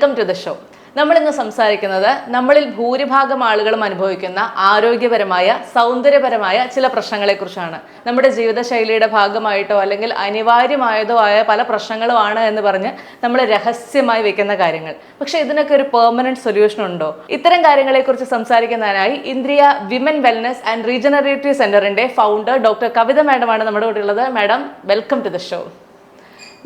Welcome to the show. നമ്മൾ ഇന്ന് സംസാരിക്കുന്നത് നമ്മളിൽ ഭൂരിഭാഗം ആളുകളും അനുഭവിക്കുന്ന ആരോഗ്യപരമായ സൗന്ദര്യപരമായ ചില പ്രശ്നങ്ങളെക്കുറിച്ചാണ്. നമ്മുടെ ജീവിതശൈലിയുടെ ഭാഗമായിട്ടോ അല്ലെങ്കിൽ അനിവാര്യമായതോ ആയ പല പ്രശ്നങ്ങളുമാണ് എന്ന് പറഞ്ഞ് നമ്മൾ രഹസ്യമായി വെക്കുന്ന കാര്യങ്ങൾ. പക്ഷെ ഇതിനൊക്കെ ഒരു പെർമനന്റ് സൊല്യൂഷൻ ഉണ്ടോ? ഇത്തരം കാര്യങ്ങളെക്കുറിച്ച് സംസാരിക്കുന്നതിനായി Indriya women wellness and regenerative സെന്ററിന്റെ ഫൗണ്ടർ ഡോക്ടർ കവിത മാഡമാണ് നമ്മുടെ കൂടെ ഉള്ളത്. Madam, welcome to the show.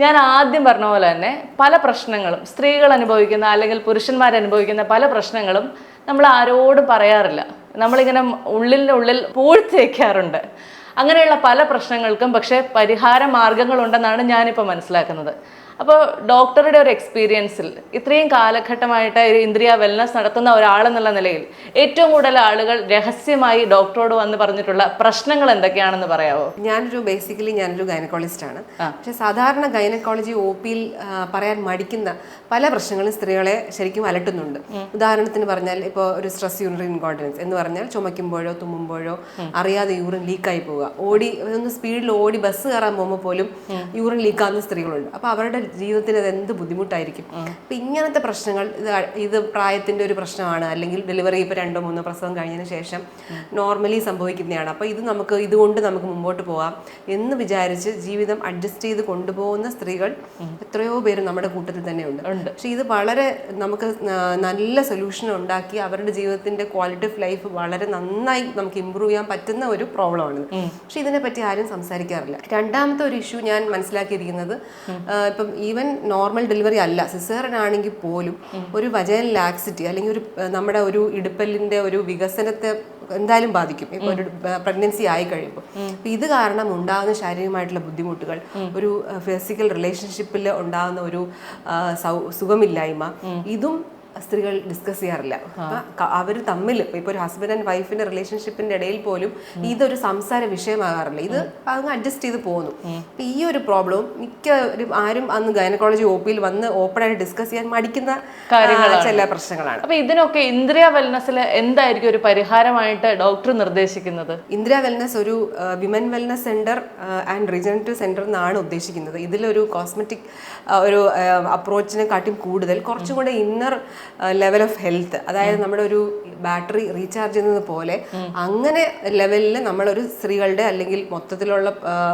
ഞാൻ ആദ്യം പറഞ്ഞ പോലെ തന്നെ പല പ്രശ്നങ്ങളും സ്ത്രീകൾ അനുഭവിക്കുന്ന അല്ലെങ്കിൽ പുരുഷന്മാർ അനുഭവിക്കുന്ന പല പ്രശ്നങ്ങളും നമ്മൾ ആരോടും പറയാറില്ല. നമ്മളിങ്ങനെ ഉള്ളിൽ പൂഴ്ത്തി വയ്ക്കാറുണ്ട്. അങ്ങനെയുള്ള പല പ്രശ്നങ്ങൾക്കും പക്ഷേ പരിഹാര മാർഗങ്ങളുണ്ടെന്നാണ് ഞാനിപ്പോൾ മനസ്സിലാക്കുന്നത്. അപ്പോൾ ഡോക്ടറുടെ ഒരു എക്സ്പീരിയൻസിൽ ഇത്രയും കാലഘട്ടമായിട്ട് ഒരു ഇന്ദ്രിയ വെൽനസ് നടത്തുന്ന ഒരാളെന്നുള്ള നിലയിൽ ഏറ്റവും കൂടുതൽ ആളുകൾ രഹസ്യമായി ഡോക്ടറോട് വന്ന് പറഞ്ഞിട്ടുള്ള പ്രശ്നങ്ങൾ എന്തൊക്കെയാണെന്ന് പറയാമോ? ഞാനൊരു ഗൈനക്കോളജിസ്റ്റാണ്. പക്ഷെ സാധാരണ ഗൈനക്കോളജി OPയിൽ പറയാൻ മടിക്കുന്ന പല പ്രശ്നങ്ങളും സ്ത്രീകളെ ശരിക്കും അലട്ടുന്നുണ്ട്. ഉദാഹരണത്തിന് പറഞ്ഞാൽ ഇപ്പോൾ ഒരു സ്ട്രെസ് യൂറിനറി ഇൻകോണ്ടിനൻസ് എന്ന് പറഞ്ഞാൽ ചുമയ്ക്കുമ്പോഴോ തുമ്മുമ്പോഴോ അറിയാതെ യൂറിൻ ലീക്കായി പോവുക. ഒന്ന് സ്പീഡിൽ ഓടി ബസ് കയറാൻ പോകുമ്പോൾ പോലും യൂറിൻ ലീക്കാവുന്ന സ്ത്രീകളുണ്ട്. അപ്പോൾ അവരുടെ ജീവിതത്തിന് അത് എന്ത് ബുദ്ധിമുട്ടായിരിക്കും. അപ്പം ഇങ്ങനത്തെ പ്രശ്നങ്ങൾ ഇത് പ്രായത്തിൻ്റെ ഒരു പ്രശ്നമാണ്, അല്ലെങ്കിൽ ഡെലിവറി ഇപ്പോൾ 2-3 പ്രസവം കഴിഞ്ഞതിന് ശേഷം നോർമലി സംഭവിക്കുന്നതാണ്. അപ്പോൾ ഇതുകൊണ്ട് നമുക്ക് മുമ്പോട്ട് പോകാം എന്ന് വിചാരിച്ച് ജീവിതം അഡ്ജസ്റ്റ് ചെയ്ത് കൊണ്ടുപോകുന്ന സ്ത്രീകൾ എത്രയോ പേര് നമ്മുടെ കൂട്ടത്തിൽ തന്നെ ഉണ്ട്. പക്ഷെ ഇത് വളരെ നമുക്ക് നല്ല സൊല്യൂഷൻ ഉണ്ടാക്കി അവരുടെ ജീവിതത്തിൻ്റെ ക്വാളിറ്റി ഓഫ് ലൈഫ് വളരെ നന്നായി നമുക്ക് ഇമ്പ്രൂവ് ചെയ്യാൻ പറ്റുന്ന ഒരു പ്രോബ്ലമാണ്. പക്ഷെ ഇതിനെപ്പറ്റി ആരും സംസാരിക്കാറില്ല. രണ്ടാമത്തെ ഒരു ഇഷ്യൂ ഞാൻ മനസ്സിലാക്കിയിരിക്കുന്നത്, ഇപ്പം ഈവൻ നോർമൽ ഡെലിവറി അല്ല, സിസേറിയൻ ആണെങ്കിൽ പോലും ഒരു വജൈനൽ ലാക്സിറ്റി അല്ലെങ്കിൽ നമ്മുടെ ഒരു ഇടുപ്പല്ലിന്റെ ഒരു വികസനത്തെ എന്തായാലും ബാധിക്കും. ഇപ്പൊ ഒരു പ്രഗ്നൻസി ആയി കഴിയുമ്പോൾ ഇത് കാരണം ഉണ്ടാകുന്ന ശാരീരികമായിട്ടുള്ള ബുദ്ധിമുട്ടുകൾ, ഒരു ഫിസിക്കൽ റിലേഷൻഷിപ്പിൽ ഉണ്ടാകുന്ന ഒരു സുഖമില്ലായ്മ, ഇതും സ്ത്രീകൾ ഡിസ്കസ് ചെയ്യാറില്ല. അവർ തമ്മിൽ ഇപ്പോൾ ഒരു ഹസ്ബൻഡ് ആൻഡ് വൈഫിന്റെ റിലേഷൻഷിപ്പിന്റെ ഇടയിൽ പോലും ഇതൊരു സംസാര വിഷയമാകാറില്ല. ഇത് അങ്ങ് അഡ്ജസ്റ്റ് ചെയ്ത് പോകുന്നു. അപ്പം ഈ ഒരു പ്രോബ്ലം ആരും അന്ന് ഗൈനക്കോളജി OPയിൽ വന്ന് ഓപ്പണായിട്ട് ഡിസ്കസ് ചെയ്യാൻ മടിക്കുന്ന ചില പ്രശ്നങ്ങളാണ്. അപ്പൊ ഇതിനൊക്കെ ഇന്ദ്രിയ വെൽനസ്സിൽ എന്തായിരിക്കും ഒരു പരിഹാരമായിട്ട് ഡോക്ടർ നിർദ്ദേശിക്കുന്നത്? ഇന്ദ്രിയ വെൽനസ് ഒരു women wellness centre and regenerative centre എന്നാണ് ഉദ്ദേശിക്കുന്നത്. ഇതിലൊരു കോസ്മെറ്റിക് ഒരു അപ്രോച്ചിനെ കാട്ടിയും കൂടുതൽ കുറച്ചും കൂടെ ഇന്നർ ലെവൽ ഓഫ് ഹെൽത്ത്, അതായത് നമ്മുടെ ഒരു ബാറ്ററി റീചാർജ് ചെയ്യുന്നത് പോലെ അങ്ങനെ ലെവലിൽ നമ്മളൊരു സ്ത്രീകളുടെ അല്ലെങ്കിൽ മൊത്തത്തിലുള്ള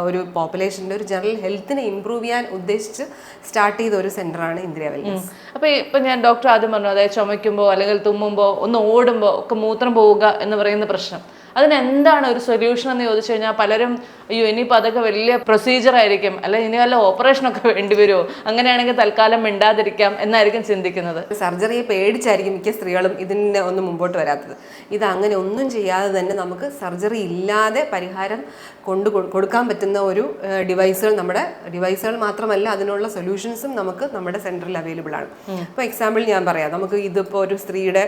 ഒരു പോപ്പുലേഷൻ്റെ ഒരു ജനറൽ ഹെൽത്തിനെ ഇംപ്രൂവ് ചെയ്യാൻ ഉദ്ദേശിച്ച് സ്റ്റാർട്ട് ചെയ്ത ഒരു സെന്ററാണ് ഇന്ദ്രിയ വെൽനസ്. അപ്പോൾ ഇപ്പം ഞാൻ ഡോക്ടർ ആദ്യം പറഞ്ഞു, അതായത് ചുമയ്ക്കുമ്പോൾ അല്ലെങ്കിൽ തുമ്മുമ്പോൾ ഒന്ന് ഓടുമ്പോൾ ഒക്കെ മൂത്രം പോവുക എന്ന് പറയുന്ന പ്രശ്നം, അതിനെന്താണ് ഒരു സൊല്യൂഷൻ എന്ന് ചോദിച്ചു കഴിഞ്ഞാൽ പലരും അയ്യോ ഇനിയിപ്പോൾ അതൊക്കെ വലിയ പ്രൊസീജിയർ ആയിരിക്കും, അല്ലെങ്കിൽ ഇനി വല്ല ഓപ്പറേഷനൊക്കെ വേണ്ടി വരുമോ, അങ്ങനെയാണെങ്കിൽ തൽക്കാലം മിണ്ടാതിരിക്കാം എന്നായിരിക്കും ചിന്തിക്കുന്നത്. സർജറിയെ പേടിച്ചായിരിക്കും മിക്ക സ്ത്രീകളും ഇതിന് ഒന്നും മുമ്പോട്ട് വരാത്തത്. ഇത് അങ്ങനെ ഒന്നും ചെയ്യാതെ തന്നെ നമുക്ക് സർജറി ഇല്ലാതെ പരിഹാരം കൊടുക്കാൻ പറ്റുന്ന ഒരു ഡിവൈസുകൾ മാത്രമല്ല, അതിനുള്ള സൊല്യൂഷൻസും നമുക്ക് നമ്മുടെ സെന്ററിൽ അവൈലബിൾ ആണ്. ഇപ്പോൾ എക്സാമ്പിൾ ഞാൻ പറയാം, നമുക്ക് ഇതിപ്പോൾ ഒരു സ്ത്രീയുടെ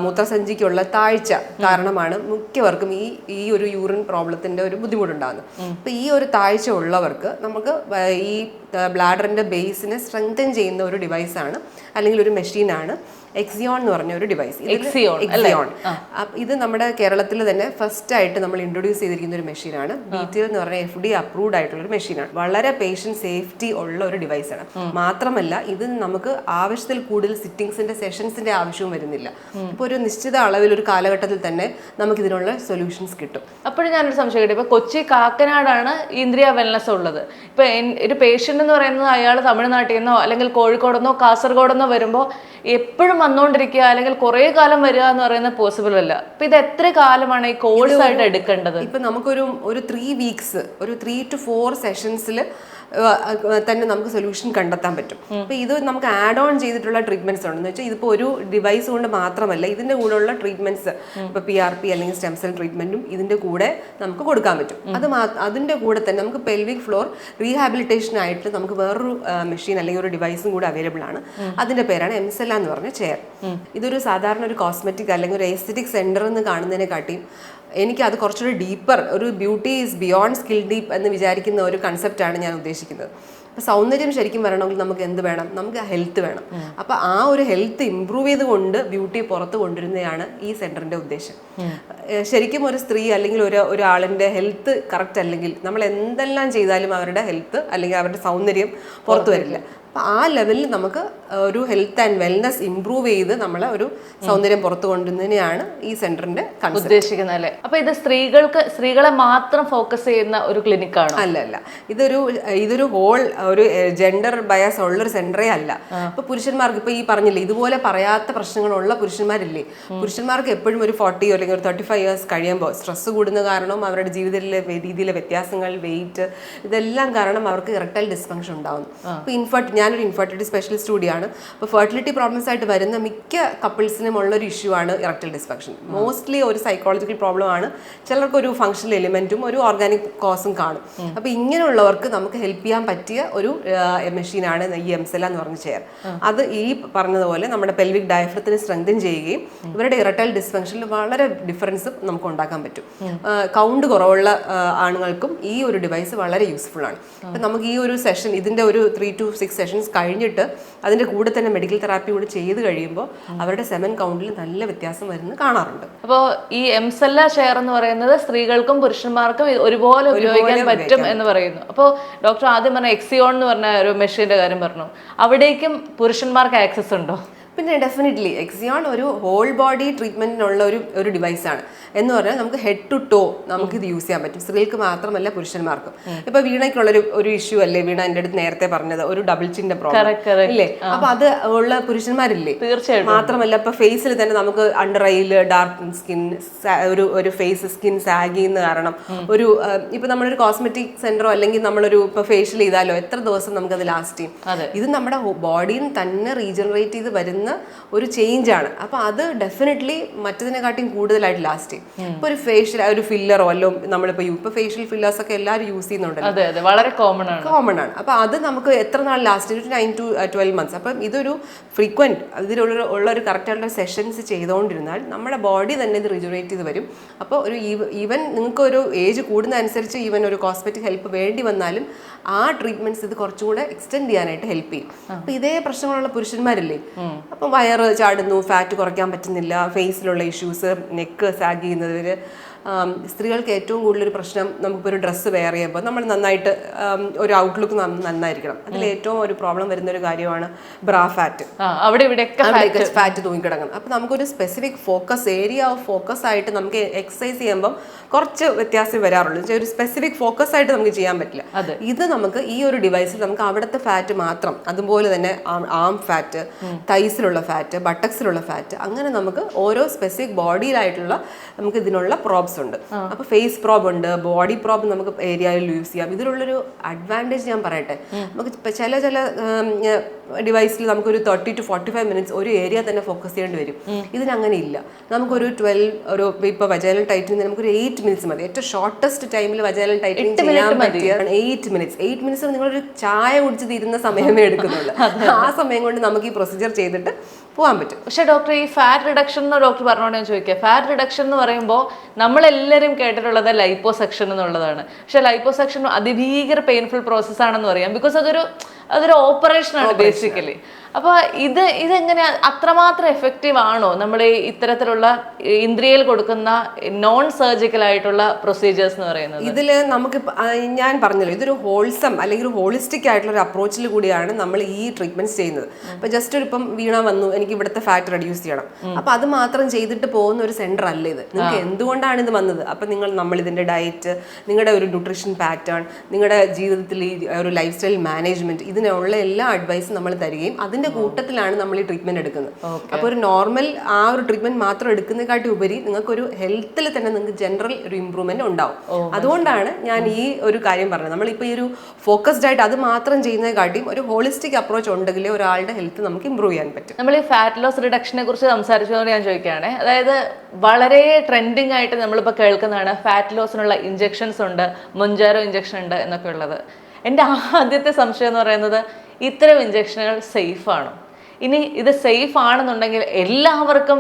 മൂത്രസഞ്ചിക്കുള്ള താഴ്ച കാരണമാണ് മിക്കവർക്കും ഈ ഒരു യൂറിൻ പ്രോബ്ലത്തിന്റെ ഒരു ബുദ്ധിമുട്ടുണ്ടാകുന്നത്. അപ്പൊ ഈ ഒരു താഴ്ച ഉള്ളവർക്ക് നമുക്ക് ഈ ബ്ലാഡറിന്റെ ബേസിനെ സ്ട്രെങ്തൻ ചെയ്യുന്ന ഒരു ഡിവൈസാണ് അല്ലെങ്കിൽ ഒരു മെഷീനാണ് എക്സിയോൺ എന്ന് പറഞ്ഞ ഒരു ഡിവൈസ്. എക്സിയോൺ ഇത് നമ്മുടെ കേരളത്തിൽ തന്നെ ഫസ്റ്റ് ആയിട്ട് നമ്മൾ ഇൻട്രൊഡ്യൂസ് ചെയ്തിരിക്കുന്ന ഒരു മെഷീനാണ്. BTL എന്ന് പറഞ്ഞ FDA അപ്രൂവ്ഡ് ആയിട്ടുള്ള ഒരു മെഷീനാണ്. വളരെ പേഷ്യന്റ് സേഫ്റ്റി ഉള്ള ഒരു ഡിവൈസാണ്. മാത്രമല്ല ഇത് നമുക്ക് ആവശ്യത്തിൽ കൂടുതൽ സിറ്റിംഗ്സിന്റെ സെഷൻസിന്റെ ആവശ്യവും വരുന്നില്ല. ഇപ്പോൾ ഒരു നിശ്ചിത അളവിൽ ഒരു കാലഘട്ടത്തിൽ തന്നെ നമുക്ക് ഇതിനുള്ള സൊല്യൂഷൻസ് കിട്ടും. അപ്പോഴും ഞാനൊരു സംശയം കേട്ടു, ഇപ്പൊ കൊച്ചി കാക്കനാടാണ് ഇന്ദ്രിയ വെൽനസ് ഉള്ളത്. ഇപ്പൊ ഒരു പേഷ്യന്റ് എന്ന് പറയുന്നത് അയാൾ തമിഴ്നാട്ടിൽ നിന്നോ അല്ലെങ്കിൽ കോഴിക്കോടെന്നോ കാസർഗോഡെന്നോ വരുമ്പോൾ എപ്പോഴും വന്നുകൊണ്ടിരിക്കുക അല്ലെങ്കിൽ കുറെ കാലം വരിക എന്ന് പറയുന്നത് പോസിബിൾ അല്ല. അപ്പൊ ഇത് എത്ര കാലമാണ് ഈ കോഴ്സ് ആയിട്ട് എടുക്കേണ്ടത്? ഇപ്പൊ നമുക്കൊരു 3 വീക്സ്, ഒരു 3 to 4 സെഷൻസിൽ തന്നെ നമുക്ക് സൊല്യൂഷൻ കണ്ടെത്താൻ പറ്റും. അപ്പൊ ഇത് നമുക്ക് ആഡ് ഓൺ ചെയ്തിട്ടുള്ള ട്രീറ്റ്മെന്റ്സ് ഉണ്ടെന്ന് വെച്ചാൽ ഇതിപ്പോൾ ഒരു ഡിവൈസ് കൊണ്ട് മാത്രമല്ല, ഇതിന്റെ കൂടെയുള്ള ട്രീറ്റ്മെന്റ്സ് ഇപ്പൊ PRP അല്ലെങ്കിൽ സ്റ്റെം സെൽ ട്രീറ്റ്മെന്റും ഇതിന്റെ കൂടെ നമുക്ക് കൊടുക്കാൻ പറ്റും. അതിന്റെ കൂടെ തന്നെ നമുക്ക് പെൽവിക് ഫ്ലോർ റീഹാബിലിറ്റേഷൻ ആയിട്ട് നമുക്ക് വേറൊരു മെഷീൻ അല്ലെങ്കിൽ ഒരു ഡിവൈസും കൂടെ അവൈലബിൾ ആണ്. അതിന്റെ പേരാണ് എംസെല്ല എന്ന് പറഞ്ഞ ചെയർ. ഇതൊരു സാധാരണ ഒരു കോസ്മെറ്റിക് അല്ലെങ്കിൽ ഒരു എസ്തെറ്റിക് സെന്റർ എന്ന് കാണുന്നതിനെ കാട്ടിയും എനിക്ക് അത് കുറച്ചുകൂടി ഡീപ്പർ, ഒരു beauty is beyond skill deep എന്ന് വിചാരിക്കുന്ന ഒരു കൺസെപ്റ്റാണ് ഞാൻ ഉദ്ദേശിക്കുന്നത്. അപ്പോൾ സൗന്ദര്യം ശരിക്കും വരണമെങ്കിൽ നമുക്ക് എന്ത് വേണം? നമുക്ക് ഹെൽത്ത് വേണം. അപ്പോൾ ആ ഒരു ഹെൽത്ത് ഇമ്പ്രൂവ് ചെയ്തുകൊണ്ട് ബ്യൂട്ടിയെ പുറത്ത് കൊണ്ടുവരുന്നതാണ് ഈ സെന്ററിന്റെ ഉദ്ദേശം. ശരിക്കും ഒരു സ്ത്രീ അല്ലെങ്കിൽ ഒരാളിന്റെ ഹെൽത്ത് കറക്റ്റ് അല്ലെങ്കിൽ നമ്മൾ എന്തെല്ലാം ചെയ്താലും അവരുടെ ഹെൽത്ത് അല്ലെങ്കിൽ അവരുടെ സൗന്ദര്യം പുറത്തു വരില്ല. അപ്പോൾ ആ ലെവലിൽ നമുക്ക് ഒരു ഹെൽത്ത് ആൻഡ് വെൽനെസ് ഇംപ്രൂവ് ചെയ്ത് നമ്മളെ ഒരു സൗന്ദര്യം പുറത്തു കൊണ്ടുവന്നതിനെയാണ് ഈ സെന്ററിന്റെ ഉദ്ദേശിക്കുന്നത് അല്ലേ? അപ്പൊ ഇത് സ്ത്രീകളെ മാത്രം ഫോക്കസ് ചെയ്യുന്ന ഒരു ക്ലിനിക്കാണോ? അല്ല, ഇതൊരു ഹോൾ ഒരു ജെൻഡർ ബയസ് ഉള്ളൊരു സെന്ററേ അല്ല. ഇപ്പൊ പുരുഷന്മാർക്ക് ഇപ്പൊ ഈ പറഞ്ഞില്ലേ ഇതുപോലെ പറയാത്ത പ്രശ്നങ്ങളുള്ള പുരുഷന്മാരില്ലേ, പുരുഷന്മാർക്ക് എപ്പോഴും ഒരു 40 അല്ലെങ്കിൽ ഒരു 35 ഇയേഴ്സ് കഴിയുമ്പോൾ സ്ട്രെസ് കൂടുന്ന കാരണം അവരുടെ ജീവിതത്തിലെ രീതിയിലെ വ്യത്യാസങ്ങൾ, വെയിറ്റ്, ഇതെല്ലാം കാരണം അവർക്ക് ഇറക്ടൈൽ ഡിസ്ഫങ്ഷൻ ഉണ്ടാകുന്നു. ഇപ്പോൾ ഞാനൊരു ഇൻഫെർട്ടിലിറ്റി സ്പെഷ്യലിസ്റ്റ് കൂടിയാണ്. അപ്പോൾ ഫെർട്ടിലിറ്റി പ്രോബ്ലംസ് ആയിട്ട് വരുന്ന മിക്ക കപ്പിൾസിനും ഉള്ളൊരു ഇഷ്യൂ ആണ് ഇറക്ടൈൽ ഡിസ്ഫങ്ഷൻ. മോസ്റ്റ്ലി ഒരു സൈക്കോളജിക്കൽ പ്രോബ്ലം ആണ്, ചിലർക്ക് ഒരു ഫങ്ഷണൽ എലിമെന്റും ഒരു ഓർഗാനിക് കോസും കാണും. അപ്പോൾ ഇങ്ങനെയുള്ളവർക്ക് നമുക്ക് ഹെൽപ്പ് ചെയ്യാൻ പറ്റിയ ഒരു മെഷീനാണ് ഈ എംസെല്ല എന്ന് പറഞ്ഞ ചെയർ. അത് ഈ പറഞ്ഞതുപോലെ നമ്മുടെ പെൽവിക് ഡയഫ്രത്തിന് സ്ട്രെങ്തൻ ചെയ്യുകയും ഇവരുടെ ഇറക്ടൈൽ ഡിസ്ഫങ്ഷനിൽ വളരെ ഡിഫറൻസ് നമുക്ക് ഉണ്ടാക്കാൻ പറ്റും. കൗണ്ട് കുറവുള്ള ആണുങ്ങൾക്കും ഈ ഒരു ഡിവൈസ് വളരെ യൂസ്ഫുൾ ആണ്. അപ്പം നമുക്ക് ഈ ഒരു സെഷൻ ഇതിൻ്റെ ഒരു 3 to 6 സെഷൻസ് കഴിഞ്ഞിട്ട് അതിൻ്റെ കൂടെ തന്നെ മെഡിക്കൽ തെറാപ്പി കൂടെ ചെയ്ത് കഴിയുമ്പോൾ അവരുടെ സെമൻ കൗണ്ടിൽ നല്ല വ്യത്യാസം വരുന്നത് കാണാറുണ്ട്. അപ്പോൾ ഈ എംസെല്ല ചെയർ എന്ന് പറയുന്നത് സ്ത്രീകൾക്കും പുരുഷന്മാർക്കും ഒരുപോലെ ഉപയോഗിക്കാൻ പറ്റും എന്ന് പറയുന്നു. അപ്പോൾ ഡോക്ടർ ആദ്യം പറഞ്ഞ എക്സിയോൺ എന്ന് പറഞ്ഞ ഒരു മെഷീൻ്റെ കാര്യം പറഞ്ഞു, അവിടേക്കും പുരുഷന്മാർക്ക് ആക്സസ് ഉണ്ടോ? പിന്നെ ഡെഫിനറ്റ്ലി എക്സിയോൺ ഒരു ഹോൾ ബോഡി ട്രീറ്റ്മെന്റിനുള്ള ഒരു ഡിവൈസാണ്. എന്ന് പറഞ്ഞാൽ നമുക്ക് ഹെഡ് ടു ടോ നമുക്ക് ഇത് യൂസ് ചെയ്യാൻ പറ്റും, സ്ത്രീകൾക്ക് മാത്രമല്ല പുരുഷന്മാർക്കും. ഇപ്പൊ വീണയ്ക്കുള്ളൊരു ഇഷ്യൂ അല്ലേ വീണ എൻ്റെ അടുത്ത് നേരത്തെ പറഞ്ഞത്, ഒരു ഡബിൾ ചിന്റെ പ്രോബ്ലം ഇല്ലേ? അപ്പൊ അത് ഉള്ള പുരുഷന്മാരില്ലേ? തീർച്ചയായും. മാത്രമല്ല ഇപ്പൊ ഫേസിൽ തന്നെ നമുക്ക് അണ്ടർ ഐയിൽ ഡാർക്ക് സ്കിൻ, ഒരു ഫേസ് സ്കിൻ സാഗ് ചെയ്യുന്ന കാരണം ഒരു ഇപ്പൊ നമ്മളൊരു കോസ്മെറ്റിക് സെന്ററോ അല്ലെങ്കിൽ നമ്മളൊരു ഇപ്പൊ ഫേഷ്യൽ ചെയ്താലോ എത്ര ദിവസം നമുക്കത് ലാസ്റ്റ് ചെയ്യും? ഇത് നമ്മുടെ ബോഡിയിൽ തന്നെ റീജനറേറ്റ് ചെയ്ത് വരുന്ന ഒരു ചേഞ്ച് ആണ്. അപ്പൊ അത് ഡെഫിനറ്റ്ലി മറ്റതിനെക്കാട്ടിയും കൂടുതലായിട്ട് ലാസ്റ്റ് ചെയ്യും. ഇപ്പൊ ഒരു ഫേഷ്യൽ ഒരു ഫില്ലറോ അല്ലോ നമ്മളിപ്പോ ഇപ്പൊ ഫേഷ്യൽ ഫില്ലേഴ്സ് ഒക്കെ എല്ലാവരും യൂസ് ചെയ്യുന്നുണ്ടല്ലോ, വളരെ കോമൺ ആണ്. അപ്പൊ അത് നമുക്ക് എത്ര നാൾ ലാസ്റ്റ് ചെയ്യും? 9 to 12 months. അപ്പം ഇതൊരു ഫ്രീക്വന്റ് ഇതിലുള്ള ഒരു കറക്റ്റ് ആയിട്ടുള്ള സെഷൻസ് ചെയ്തുകൊണ്ടിരുന്നാൽ നമ്മുടെ ബോഡി തന്നെ ഇത് റിജുറേറ്റ് ചെയ്ത് വരും. അപ്പോൾ ഒരു ഈവൻ നിങ്ങൾക്ക് ഒരു ഏജ് കൂടുന്ന അനുസരിച്ച് ഈവൻ ഒരു കോസ്മെറ്റിക് ഹെൽപ്പ് വേണ്ടി വന്നാലും ആ ട്രീറ്റ്മെന്റ്സ് ഇത് കുറച്ചുകൂടെ എക്സ്റ്റെൻഡ് ചെയ്യാനായിട്ട് ഹെൽപ്പ് ചെയ്യും. അപ്പൊ ഇതേ പ്രശ്നങ്ങളുള്ള പുരുഷന്മാരില്ലേ, അപ്പം വയറ് ചാടുന്നു, ഫാറ്റ് കുറയ്ക്കാൻ പറ്റുന്നില്ല, ഫേസിലുള്ള ഇഷ്യൂസ്, നെക്ക് സാഗ് ചെയ്യുന്നവര്, സ്ത്രീകൾക്ക് ഏറ്റവും കൂടുതലൊരു പ്രശ്നം നമുക്കിപ്പോൾ ഒരു ഡ്രസ്സ് വെയർ ചെയ്യുമ്പോൾ നമ്മൾ നന്നായിട്ട് ഒരു ഔട്ട്ലുക്ക് നന്നായിരിക്കണം. അതിൽ ഏറ്റവും ഒരു പ്രോബ്ലം വരുന്ന ഒരു കാര്യമാണ് ബ്രാ ഫാറ്റ്. അവിടെ ഫാറ്റ് തൂങ്ങിക്കിടക്കണം. അപ്പോൾ നമുക്കൊരു സ്പെസിഫിക് ഏരിയ ഓഫ് ഫോക്കസ് ആയിട്ട് നമുക്ക് എക്സസൈസ് ചെയ്യുമ്പം കുറച്ച് വ്യത്യാസം വരാറുള്ളൂ. ഒരു സ്പെസിഫിക് ഫോക്കസ് ആയിട്ട് നമുക്ക് ചെയ്യാൻ പറ്റില്ല. ഇത് നമുക്ക് ഈ ഒരു ഡിവൈസിൽ നമുക്ക് അവിടുത്തെ ഫാറ്റ് മാത്രം, അതുപോലെ തന്നെ ആം ഫാറ്റ്, തൈസിലുള്ള ഫാറ്റ്, ബട്ടക്സിലുള്ള ഫാറ്റ്, അങ്ങനെ നമുക്ക് ഓരോ സ്പെസിഫിക് ബോഡിയിലായിട്ടുള്ള നമുക്ക് ഇതിനുള്ള പ്രോബ്സ് ഉണ്ട്. അപ്പൊ ഫേസ് പ്രോബ് ഉണ്ട്, ബോഡി പ്രോബ് നമുക്ക് ഏരിയയിൽ യൂസ് ചെയ്യാം. ഇതിലുള്ളൊരു അഡ്വാൻറ്റേജ് ഞാൻ പറയട്ടെ, നമുക്ക് ചില ഡിവൈസിൽ നമുക്കൊരു 30 to 45 മിനിറ്റ്സ് ഒരു ഏരിയ തന്നെ ഫോക്കസ് ചെയ്യേണ്ടി വരും. ഇതിനങ്ങനെ ഇല്ല. നമുക്കൊരു 12 ഇപ്പൊ വജൈനൽ ടൈറ്റനിങ് നമുക്കൊരു 8 മിനിറ്റ്സ് മതി. ഏറ്റവും ഷോർട്ടസ്റ്റ് ടൈമിൽ വജൈനൽ ടൈറ്റനിങ് ചെയ്യാൻ പറ്റിയ 8 മിനിറ്റ്സ് നിങ്ങളൊരു ചായ കുടിച്ച് തീരുന്ന സമയമേ എടുക്കുന്നുള്ളൂ. ആ സമയം കൊണ്ട് നമുക്ക് ഈ പ്രൊസീജിയർ ചെയ്തിട്ട് പോകാൻ പറ്റും. പക്ഷെ ഡോക്ടർ ഈ ഫാറ്റ് റിഡക്ഷൻ എന്ന് ഡോക്ടർ പറഞ്ഞോണ്ട് ഞാൻ ചോദിക്കുക, ഫാറ്റ് റിഡക്ഷൻ എന്ന് പറയുമ്പോൾ നമ്മളെല്ലാവരും കേട്ടിട്ടുള്ളത് ലൈപ്പോസെക്ഷൻ എന്നുള്ളതാണ്. പക്ഷെ ലൈപ്പോസെക്ഷൻ അതിഭീകര പെയിൻഫുൾ പ്രോസസ് ആണെന്ന് പറയാം. ബിക്കോസ് അതൊരു ഓപ്പറേഷൻ ആണ് ബേസിക്കലി. അപ്പോൾ ഇതെങ്ങനെ അത്രമാത്രം എഫക്റ്റീവ് ആണോ നമ്മൾ ഇത്തരത്തിലുള്ള ഇന്ദ്രിയയിൽ കൊടുക്കുന്ന നോൺ സർജിക്കൽ ആയിട്ടുള്ള പ്രൊസീജിയേഴ്സ് എന്ന് പറയുന്നത്? ഇതിൽ നമുക്ക് ഞാൻ പറഞ്ഞല്ലോ, ഇതൊരു ഹോൾസം അല്ലെങ്കിൽ ഒരു ഹോളിസ്റ്റിക് ആയിട്ടുള്ള ഒരു അപ്രോച്ചിൽ കൂടിയാണ് നമ്മൾ ഈ ട്രീറ്റ്മെന്റ്സ് ചെയ്യുന്നത്. ഇപ്പൊ ജസ്റ്റ് ഇപ്പം വീണ വന്നു, എനിക്ക് ഇവിടുത്തെ ഫാറ്റ് റെഡ്യൂസ് ചെയ്യണം, അപ്പൊ അത് മാത്രം ചെയ്തിട്ട് പോകുന്ന ഒരു സെന്റർ അല്ല ഇത്. നിങ്ങൾക്ക് എന്തുകൊണ്ടാണ് ഇത് വന്നത്? അപ്പൊ നമ്മൾ ഇതിന്റെ ഡയറ്റ്, നിങ്ങളുടെ ഒരു ന്യൂട്രീഷൻ പാറ്റേൺ, നിങ്ങളുടെ ജീവിതത്തിൽ ഒരു ലൈഫ് സ്റ്റൈൽ മാനേജ്മെന്റ്, ഇതിനുള്ള എല്ലാ അഡ്വൈസും നമ്മൾ തരികയും അതിന്റെ കൂട്ടത്തിലാണ് നമ്മൾ ഈ ട്രീറ്റ്മെന്റ് എടുക്കുന്നത്. അപ്പോൾ ഒരു നോർമൽ ആ ഒരു ട്രീറ്റ്മെന്റ് മാത്രം എടുക്കുന്നതിനെക്കാട്ടി ഉപരി നിങ്ങൾക്കൊരു ഹെൽത്തിൽ തന്നെ നിങ്ങൾക്ക് ജനറൽ ഒരു ഇംപ്രൂവ്മെന്റ് ഉണ്ടാവും. അതുകൊണ്ടാണ് ഞാൻ ഈ ഒരു കാര്യം പറഞ്ഞത്. നമ്മളിപ്പോൾ ഈ ഒരു ഫോക്കസ്ഡ് ആയിട്ട് അത് മാത്രം ചെയ്യുന്നതിനെക്കാട്ടിയും ഒരു ഹോളിസ്റ്റിക് അപ്രോച്ച് ഉണ്ടെങ്കിലേ ഒരാളുടെ ഹെൽത്ത് നമുക്ക് ഇംപ്രൂവ് ചെയ്യാൻ പറ്റും. നമ്മൾ ഈ ഫാറ്റ് ലോസ് റിഡക്ഷനെ കുറിച്ച് സംസാരിച്ചതുകൊണ്ട് ഞാൻ ചോദിക്കുകയാണ്, അതായത് വളരെ ട്രെൻഡിങ് ആയിട്ട് നമ്മളിപ്പോൾ കേൾക്കുന്നതാണ് ഫാറ്റ് ലോസിനുള്ള ഇഞ്ചെക്ഷൻസ് ഉണ്ട്, മൊഞ്ചാരോ ഇഞ്ചെക്ഷൻ ഉണ്ട് എന്നൊക്കെ ഉള്ളത്. എൻ്റെ ആദ്യത്തെ സംശയം എന്ന് പറയുന്നത്, ഇത്തരം ഇഞ്ചക്ഷനുകൾ സേഫ് ആണോ? ഇനി ഇത് സേഫ് ആണെന്നുണ്ടെങ്കിൽ എല്ലാവർക്കും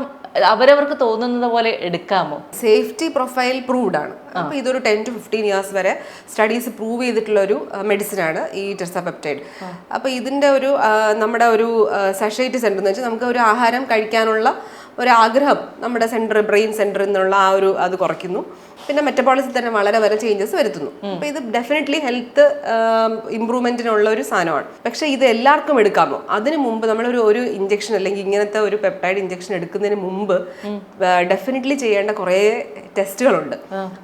അവരവർക്ക് തോന്നുന്നത് പോലെ എടുക്കാമോ? സേഫ്റ്റി പ്രൊഫൈൽ പ്രൂവ്ഡ് ആണ്. അപ്പോൾ ഇതൊരു 10 to 15 ഇയേഴ്സ് വരെ സ്റ്റഡീസ് പ്രൂവ് ചെയ്തിട്ടുള്ള ഒരു മെഡിസിനാണ് ഈ ടെർസാപെപ്റ്റൈഡ്. അപ്പോൾ ഇതിൻ്റെ ഒരു നമ്മുടെ ഒരു സഷേറ്റ് സെൻ്റർ എന്ന് വെച്ചാൽ നമുക്ക് ഒരു ആഹാരം കഴിക്കാനുള്ള ഒരു ആഗ്രഹം നമ്മുടെ ബ്രെയിൻ സെന്ററിൽ നിന്നുള്ള ആ ഒരു അത് കുറയ്ക്കുന്നു. പിന്നെ മെറ്റബോളിസം തന്നെ വളരെ ചേഞ്ചസ് വരുത്തുന്നു. അപ്പോൾ ഇത് ഡെഫിനറ്റ്ലി ഹെൽത്ത് ഇംപ്രൂവ്മെന്റിനുള്ള ഒരു സാധനമാണ്. പക്ഷേ ഇത് എല്ലാവർക്കും എടുക്കാമോ? അതിന് മുമ്പ് നമ്മളൊരു ഇഞ്ചക്ഷൻ അല്ലെങ്കിൽ ഇങ്ങനത്തെ ഒരു പെപ്റ്റൈഡ് ഇഞ്ചക്ഷൻ എടുക്കുന്നതിന് മുമ്പ് ഡെഫിനറ്റ്ലി ചെയ്യേണ്ട കുറേ ടെസ്റ്റുകളുണ്ട്.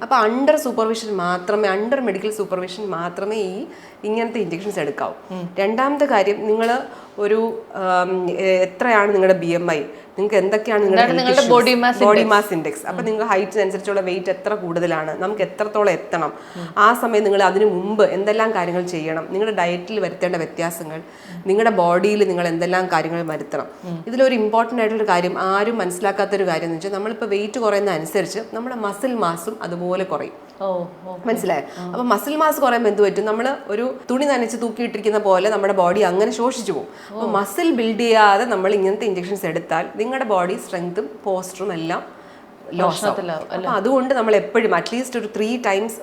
അപ്പോൾ അണ്ടർ മെഡിക്കൽ സൂപ്പർവിഷൻ മാത്രമേ ഇങ്ങനത്തെ ഇഞ്ചക്ഷൻസ് എടുക്കാവൂ. രണ്ടാമത്തെ കാര്യം, നിങ്ങൾ ഒരു എത്രയാണ് നിങ്ങളുടെ BMI, നിങ്ങൾക്ക് എന്തൊക്കെയാണ് നിങ്ങളുടെ ബോഡി മാസ് ഇൻഡെക്സ്. അപ്പം നിങ്ങൾ ഹൈറ്റിനനുസരിച്ചുള്ള വെയിറ്റ് എത്ര കൂടുതലാണ്, നമുക്ക് എത്രത്തോളം എത്തണം, ആ സമയം നിങ്ങൾ അതിനു മുമ്പ് എന്തെല്ലാം കാര്യങ്ങൾ ചെയ്യണം, നിങ്ങളുടെ ഡയറ്റിൽ വരുത്തേണ്ട വ്യത്യാസങ്ങൾ, നിങ്ങളുടെ ബോഡിയിൽ നിങ്ങൾ എന്തെല്ലാം കാര്യങ്ങൾ വരുത്തണം. ഇതിലൊരു ഇമ്പോർട്ടൻ്റ് ആയിട്ടുള്ളൊരു കാര്യം, ആരും മനസ്സിലാക്കാത്തൊരു കാര്യം എന്ന് വെച്ചാൽ, നമ്മളിപ്പോൾ വെയിറ്റ് കുറയുന്ന അനുസരിച്ച് നമ്മുടെ മസിൽ മാസും അതുപോലെ കുറയും. മനസ്സിലായോ? അപ്പൊ മസിൽ മാസ് കുറയുമ്പോൾ എന്ത് പറ്റും? നമ്മൾ ഒരു തുണി നനച്ച് തൂക്കിയിട്ടിരിക്കുന്ന പോലെ നമ്മുടെ ബോഡി അങ്ങനെ ശോഷിച്ചു പോകും. അപ്പൊ മസിൽ ബിൽഡ് ചെയ്യാതെ നമ്മൾ ഇങ്ങനത്തെ ഇഞ്ചക്ഷൻസ് എടുത്താൽ നിങ്ങളുടെ ബോഡി സ്ട്രെങ്തും പോസ്റ്ററും എല്ലാം ലോസ് ആവും. അപ്പൊ അതുകൊണ്ട് നമ്മൾ എപ്പോഴും അറ്റ്ലീസ്റ്റ് ഒരു 3 times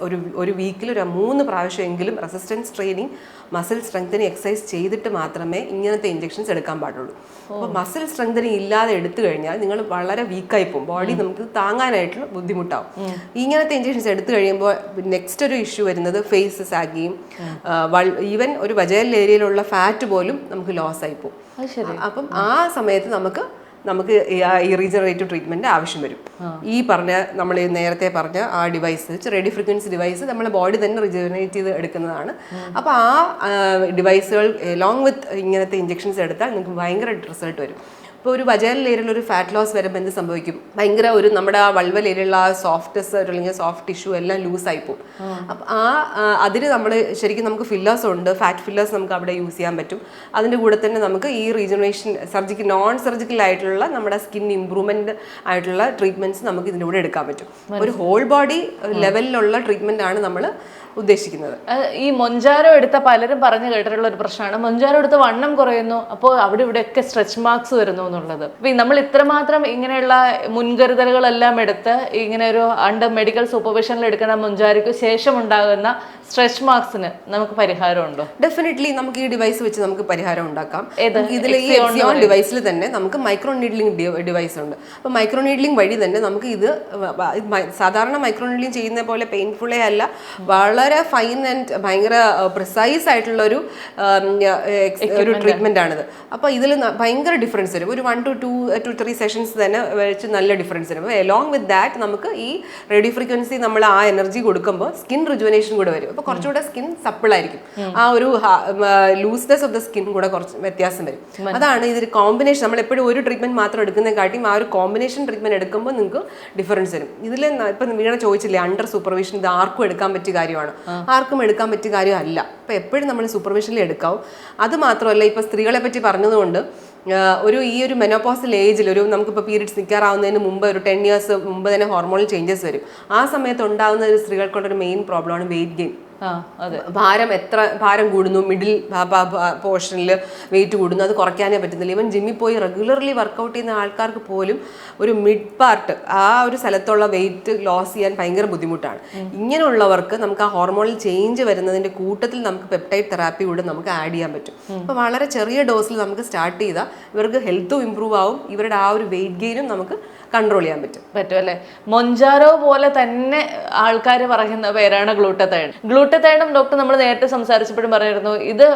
ഒരു വീക്കിൽ ഒരു 3 പ്രാവശ്യമെങ്കിലും resistance training, muscle strengthening exercise ചെയ്തിട്ട് മാത്രമേ ഇങ്ങനത്തെ ഇഞ്ചക്ഷൻസ് എടുക്കാൻ പാടുള്ളൂ. അപ്പോൾ മസിൽ സ്ട്രെങ്തനിങ് ഇല്ലാതെ എടുത്തു കഴിഞ്ഞാൽ നിങ്ങൾ വളരെ വീക്കായി പോകും, ബോഡി നമുക്ക് താങ്ങാനായിട്ടുള്ള ബുദ്ധിമുട്ടാവും. ഇങ്ങനത്തെ ഇഞ്ചക്ഷൻസ് എടുത്തു കഴിയുമ്പോൾ നെക്സ്റ്റ് ഒരു ഇഷ്യൂ വരുന്നത് ഫേസ് സാഗിയും, ഈവൻ ഒരു വജൈനൽ ഏരിയയിലുള്ള ഫാറ്റ് പോലും നമുക്ക് ലോസ് ആയി പോകും. അപ്പം ആ സമയത്ത് നമുക്ക് ഈ റീജനറേറ്റീവ് ട്രീറ്റ്മെന്റ് ആവശ്യം വരും. നമ്മൾ നേരത്തെ പറഞ്ഞ ആ ഡിവൈസ്, റേഡിയോ ഫ്രീക്വൻസി ഡിവൈസ് നമ്മളെ ബോഡി തന്നെ റിജനറേറ്റ് ചെയ്ത് എടുക്കുന്നതാണ്. അപ്പോൾ ആ ഡിവൈസുകൾ എലോങ് വിത്ത് ഇങ്ങനത്തെ ഇഞ്ചക്ഷൻസ് എടുത്താൽ നിങ്ങൾക്ക് ഭയങ്കര റിസൾട്ട് വരും. ഇപ്പോൾ ഒരു വജൈനൽ ഏരിയയിൽ ഒരു ഫാറ്റ് ലോസ് വരുമ്പോൾ എന്ത് സംഭവിക്കും? ഭയങ്കര നമ്മുടെ ആ വൾവൽ ഏരിയയിലുള്ള ആ സോഫ്റ്റ്നെസ് അല്ലെങ്കിൽ സോഫ്റ്റ് ടിഷ്യൂ എല്ലാം ലൂസായി പോകും. അപ്പം അതിന് നമ്മൾ ശരിക്കും നമുക്ക് ഫില്ലേഴ്സ് ഉണ്ട്, ഫാറ്റ് ഫില്ലേഴ്സ് നമുക്ക് അവിടെ യൂസ് ചെയ്യാൻ പറ്റും. അതിൻ്റെ കൂടെ തന്നെ നമുക്ക് ഈ റീജനറേഷൻ നോൺ സർജിക്കൽ ആയിട്ടുള്ള നമ്മുടെ സ്കിൻ ഇംപ്രൂവ്മെന്റ് ആയിട്ടുള്ള ട്രീറ്റ്മെന്റ്സ് നമുക്ക് ഇതിൻ്റെ കൂടെ എടുക്കാൻ പറ്റും. ഒരു ഹോൾ ബോഡി ലെവലിലുള്ള ട്രീറ്റ്മെന്റ് ആണ് നമ്മൾ ഉദ്ദേശിക്കുന്നത്. ഈ മൊഞ്ചാരോ എടുത്ത പലരും പറഞ്ഞു കേട്ടിട്ടുള്ള ഒരു പ്രശ്നമാണ്, മൊഞ്ചാരോ എടുത്ത് വണ്ണം കുറയുന്നു, അപ്പോൾ അവിടെ ഇവിടെയൊക്കെ സ്ട്രെച്ച് മാർക്സ് വരുന്നു എന്നുള്ളത്. അപ്പൊ നമ്മൾ ഇത്രമാത്രം ഇങ്ങനെയുള്ള മുൻകരുതലുകളെല്ലാം എടുത്ത് ഇങ്ങനെ ഒരു അണ്ടർ മെഡിക്കൽ സൂപ്പർവിഷനിൽ എടുക്കുന്ന മൊഞ്ചാരിക്ക് ശേഷം ഉണ്ടാകുന്ന സ്ട്രെച്ച് മാർക്സിന് നമുക്ക് പരിഹാരമുണ്ടോ? ഡെഫിനറ്റ്ലി നമുക്ക് ഈ ഡിവൈസ് വെച്ച് നമുക്ക് പരിഹാരം ഉണ്ടാക്കാം. ഇതിൽ ഈ എക്സിയോൺ ഡിവൈസിൽ തന്നെ നമുക്ക് മൈക്രോ നീഡ്ലിംഗ് ഡിവൈസ് ഉണ്ട്. അപ്പോൾ മൈക്രോ നീഡ്ലിംഗ് വഴി തന്നെ നമുക്ക് ഇത് സാധാരണ മൈക്രോ നീഡ്ലിംഗ് ചെയ്യുന്ന പോലെ പെയിൻഫുള്ളേ അല്ല, വളരെ ഫൈൻ ആൻഡ് ഭയങ്കര പ്രിസൈസ് ആയിട്ടുള്ള ഒരു ട്രീറ്റ്മെന്റ് ആണിത്. അപ്പോൾ ഇതിൽ ഭയങ്കര ഡിഫറൻസ് വരും. ഒരു 1 to 3 സെഷൻസ് തന്നെ വെച്ച് നല്ല ഡിഫറൻസ് വരും. അപ്പോൾ എലോങ് വിത്ത് ദാറ്റ് നമുക്ക് ഈ റേഡിയോ ഫ്രീക്വൻസി നമ്മൾ ആ എനർജി കൊടുക്കുമ്പോൾ സ്കിൻ റിജുവനേഷൻ കൂടെ വരും. അപ്പോൾ കുറച്ചുകൂടെ സ്കിൻ സപ്പിൾ ആയിരിക്കും, ആ ഒരു ലൂസ്നെസ് ഓഫ് ദ സ്കിൻ കൂടെ കുറച്ച് വ്യത്യാസം വരും. അതാണ് ഇതിൽ കോമ്പിനേഷൻ. നമ്മൾ എപ്പോഴും ഒരു ട്രീറ്റ്മെന്റ് മാത്രം എടുക്കുന്നതിനെക്കാട്ടിയും ആ ഒരു കോമ്പിനേഷൻ ട്രീറ്റ്മെന്റ് എടുക്കുമ്പോൾ നിങ്ങൾക്ക് ഡിഫറൻസ് വരും. ഇതിൽ ഇപ്പം വീണ ചോദിച്ചില്ലേ അണ്ടർ സൂപ്പർവിഷൻ, ഇത് ആർക്കും എടുക്കാൻ പറ്റിയ കാര്യമാണ്? ആർക്കും എടുക്കാൻ പറ്റിയ കാര്യമല്ല. അപ്പോൾ എപ്പോഴും നമ്മൾ സൂപ്പർവിഷനിൽ എടുക്കാവും. അത് മാത്രമല്ല, ഇപ്പോൾ സ്ത്രീകളെ പറ്റി പറഞ്ഞതുകൊണ്ട് ഈ ഒരു മെനോപോസൽ ഏജിൽ നമുക്കിപ്പോൾ പീരീഡ്സ് നിൽക്കാറാവുന്നതിന് മുമ്പ് ഒരു 10 years മുമ്പ് തന്നെ ഹോർമോണൽ ചേഞ്ചസ് വരും. ആ സമയത്ത് ഉണ്ടാകുന്ന ഒരു സ്ത്രീകൾക്കുള്ളൊരു മെയിൻ പ്രോബ്ലമാണ് വെയിറ്റ് ഗെയിൻ. ഭാരം കൂടുന്നു, മിഡിൽ പോർഷനിൽ വെയിറ്റ് കൂടുന്നു, അത് കുറയ്ക്കാനേ പറ്റുന്നില്ല. ഈവൻ ജിമ്മിൽ പോയി റെഗുലർലി വർക്കൗട്ട് ചെയ്യുന്ന ആൾക്കാർക്ക് പോലും ഒരു മിഡ് പാർട്ട് ആ ഒരു സ്ഥലത്തുള്ള വെയിറ്റ് ലോസ് ചെയ്യാൻ ഭയങ്കര ബുദ്ധിമുട്ടാണ്. ഇങ്ങനെയുള്ളവർക്ക് നമുക്ക് ആ ഹോർമോണൽ ചേഞ്ച് വരുന്നതിൻ്റെ കൂട്ടത്തിൽ നമുക്ക് പെപ്റ്റൈഡ് തെറാപ്പി കൂടെ നമുക്ക് ആഡ് ചെയ്യാൻ പറ്റും. അപ്പോൾ വളരെ ചെറിയ ഡോസിൽ നമുക്ക് സ്റ്റാർട്ട് ചെയ്താൽ ഇവർക്ക് ഹെൽത്തും ഇമ്പ്രൂവ് ആവും, ഇവരുടെ ആ ഒരു വെയിറ്റ് ഗെയിനും നമുക്ക് കൺട്രോൾ ചെയ്യാൻ പറ്റും അല്ലേ? മൊഞ്ചാരോ പോലെ തന്നെ ആൾക്കാർ പറയുന്ന പേരാണ് ഗ്ലൂട്ടത്തൈഡ്. ഗ്ലൂട്ടത്തൈഡും ഡോക്ടർ നമ്മൾ നേരത്തെ സംസാരിച്ചപ്പോഴും പറഞ്ഞിരുന്നു ഇത്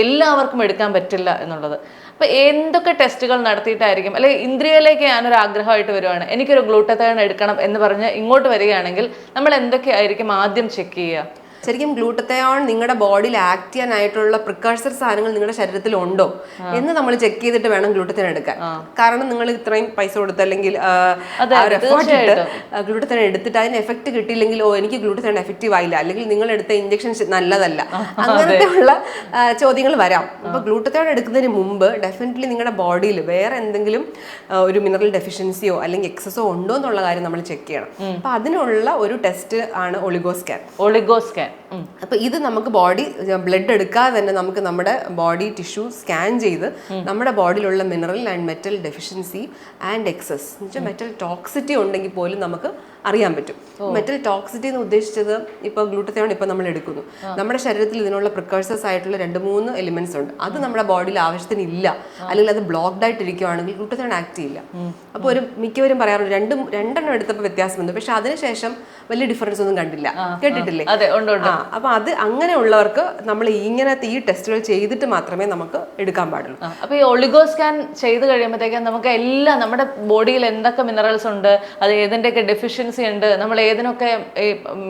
എല്ലാവർക്കും എടുക്കാൻ പറ്റില്ല എന്നുള്ളത്. അപ്പൊ എന്തൊക്കെ ടെസ്റ്റുകൾ നടത്തിയിട്ടായിരിക്കും, അല്ലെങ്കിൽ ഇന്ദ്രിയയിലേക്ക് ഞാനൊരു ആഗ്രഹമായിട്ട് വരുവാണ്, എനിക്കൊരു ഗ്ലൂട്ടത്തൈഡ് എടുക്കണം എന്ന് പറഞ്ഞ് ഇങ്ങോട്ട് വരികയാണെങ്കിൽ നമ്മൾ എന്തൊക്കെയായിരിക്കും ആദ്യം ചെക്ക് ചെയ്യുക? ശരിക്കും ഗ്ലൂട്ടത്തയോൺ നിങ്ങളുടെ ബോഡിയിൽ ആക്ട് ചെയ്യാനായിട്ടുള്ള പ്രിക്കഴ്സർ സാധനങ്ങൾ നിങ്ങളുടെ ശരീരത്തിൽ ഉണ്ടോ എന്ന് നമ്മൾ ചെക്ക് ചെയ്തിട്ട് വേണം ഗ്ലൂട്ടത്തൈൻ എടുക്കാൻ. കാരണം നിങ്ങൾ ഇത്രയും പൈസ കൊടുത്ത് അല്ലെങ്കിൽ ഗ്ലൂട്ടത്തൈൻ എടുത്തിട്ട് അതിന് എഫക്ട് കിട്ടിയില്ലെങ്കിൽ എനിക്ക് ഗ്ലൂട്ടത്തൈൻ എഫക്റ്റീവ് ആയില്ല, അല്ലെങ്കിൽ നിങ്ങൾ എടുത്ത ഇഞ്ചക്ഷൻ നല്ലതല്ല, അങ്ങനത്തെ ഉള്ള ചോദ്യങ്ങൾ വരാം. അപ്പൊ ഗ്ലൂട്ടത്തൈൻ എടുക്കുന്നതിന് മുമ്പ് ഡെഫിനറ്റ്ലി നിങ്ങളുടെ ബോഡിയിൽ വേറെ എന്തെങ്കിലും ഒരു മിനറൽ ഡെഫിഷ്യൻസിയോ അല്ലെങ്കിൽ എക്സസോ ഉണ്ടോ എന്നുള്ള കാര്യം നമ്മൾ ചെക്ക് ചെയ്യണം. അപ്പൊ അതിനുള്ള ഒരു ടെസ്റ്റ് ആണ് ഒളിഗോസ്കാൻ. അപ്പൊ ഇത് നമുക്ക് ബ്ലഡ് എടുക്കാതെ തന്നെ നമുക്ക് നമ്മുടെ ബോഡി ടിഷ്യൂ സ്കാൻ ചെയ്ത് നമ്മുടെ ബോഡിയിലുള്ള mineral and metal deficiency and excess, metal toxicity ഉണ്ടെങ്കിൽ പോലും നമുക്ക് അറിയാൻ പറ്റും. മെറ്റൽ ടോക്സിറ്റി എന്ന് ഉദ്ദേശിച്ചത് ഇപ്പോൾ ഗ്ലൂട്ടത്തിയോൺ ഇപ്പോൾ നമ്മൾ എടുക്കുന്നു, നമ്മുടെ ശരീരത്തിൽ ഇതിനുള്ള പ്രിക്കേഴ്സേഴ്സ് ആയിട്ടുള്ള 2-3 എലിമെന്റ്സ് ഉണ്ട്. അത് നമ്മുടെ ബോഡിയിൽ ആവശ്യത്തിന് ഇല്ല, അല്ലെങ്കിൽ അത് ബ്ലോക്ക്ഡ് ആയിട്ടിരിക്കുകയാണെങ്കിൽ ഗ്ലൂട്ടത്തിയോൺ ആക്ട് ചെയ്യില്ല. അപ്പോൾ മിക്കവരും പറയാറുണ്ട് രണ്ടെണ്ണം എടുത്തപ്പോൾ വ്യത്യാസമുണ്ട്, പക്ഷെ അതിനുശേഷം വലിയ ഡിഫറൻസ് ഒന്നും കണ്ടില്ല. കേട്ടിട്ടില്ലേ? അപ്പൊ അത് അങ്ങനെയുള്ളവർക്ക് നമ്മൾ ഇങ്ങനത്തെ ഈ ടെസ്റ്റുകൾ ചെയ്തിട്ട് മാത്രമേ നമുക്ക് എടുക്കാൻ പാടുള്ളൂ. അപ്പൊ ഈ ഒളിഗോ സ്കാൻ ചെയ്ത് കഴിയുമ്പോഴത്തേക്കും നമുക്ക് എല്ലാം നമ്മുടെ ബോഡിയിൽ എന്തൊക്കെ മിനറൽസ് ഉണ്ട്, അത് ഏതിൻ്റെയൊക്കെ ഡെഫിഷ്യൻസി ഉണ്ട്, നമ്മൾ ഏതിനൊക്കെ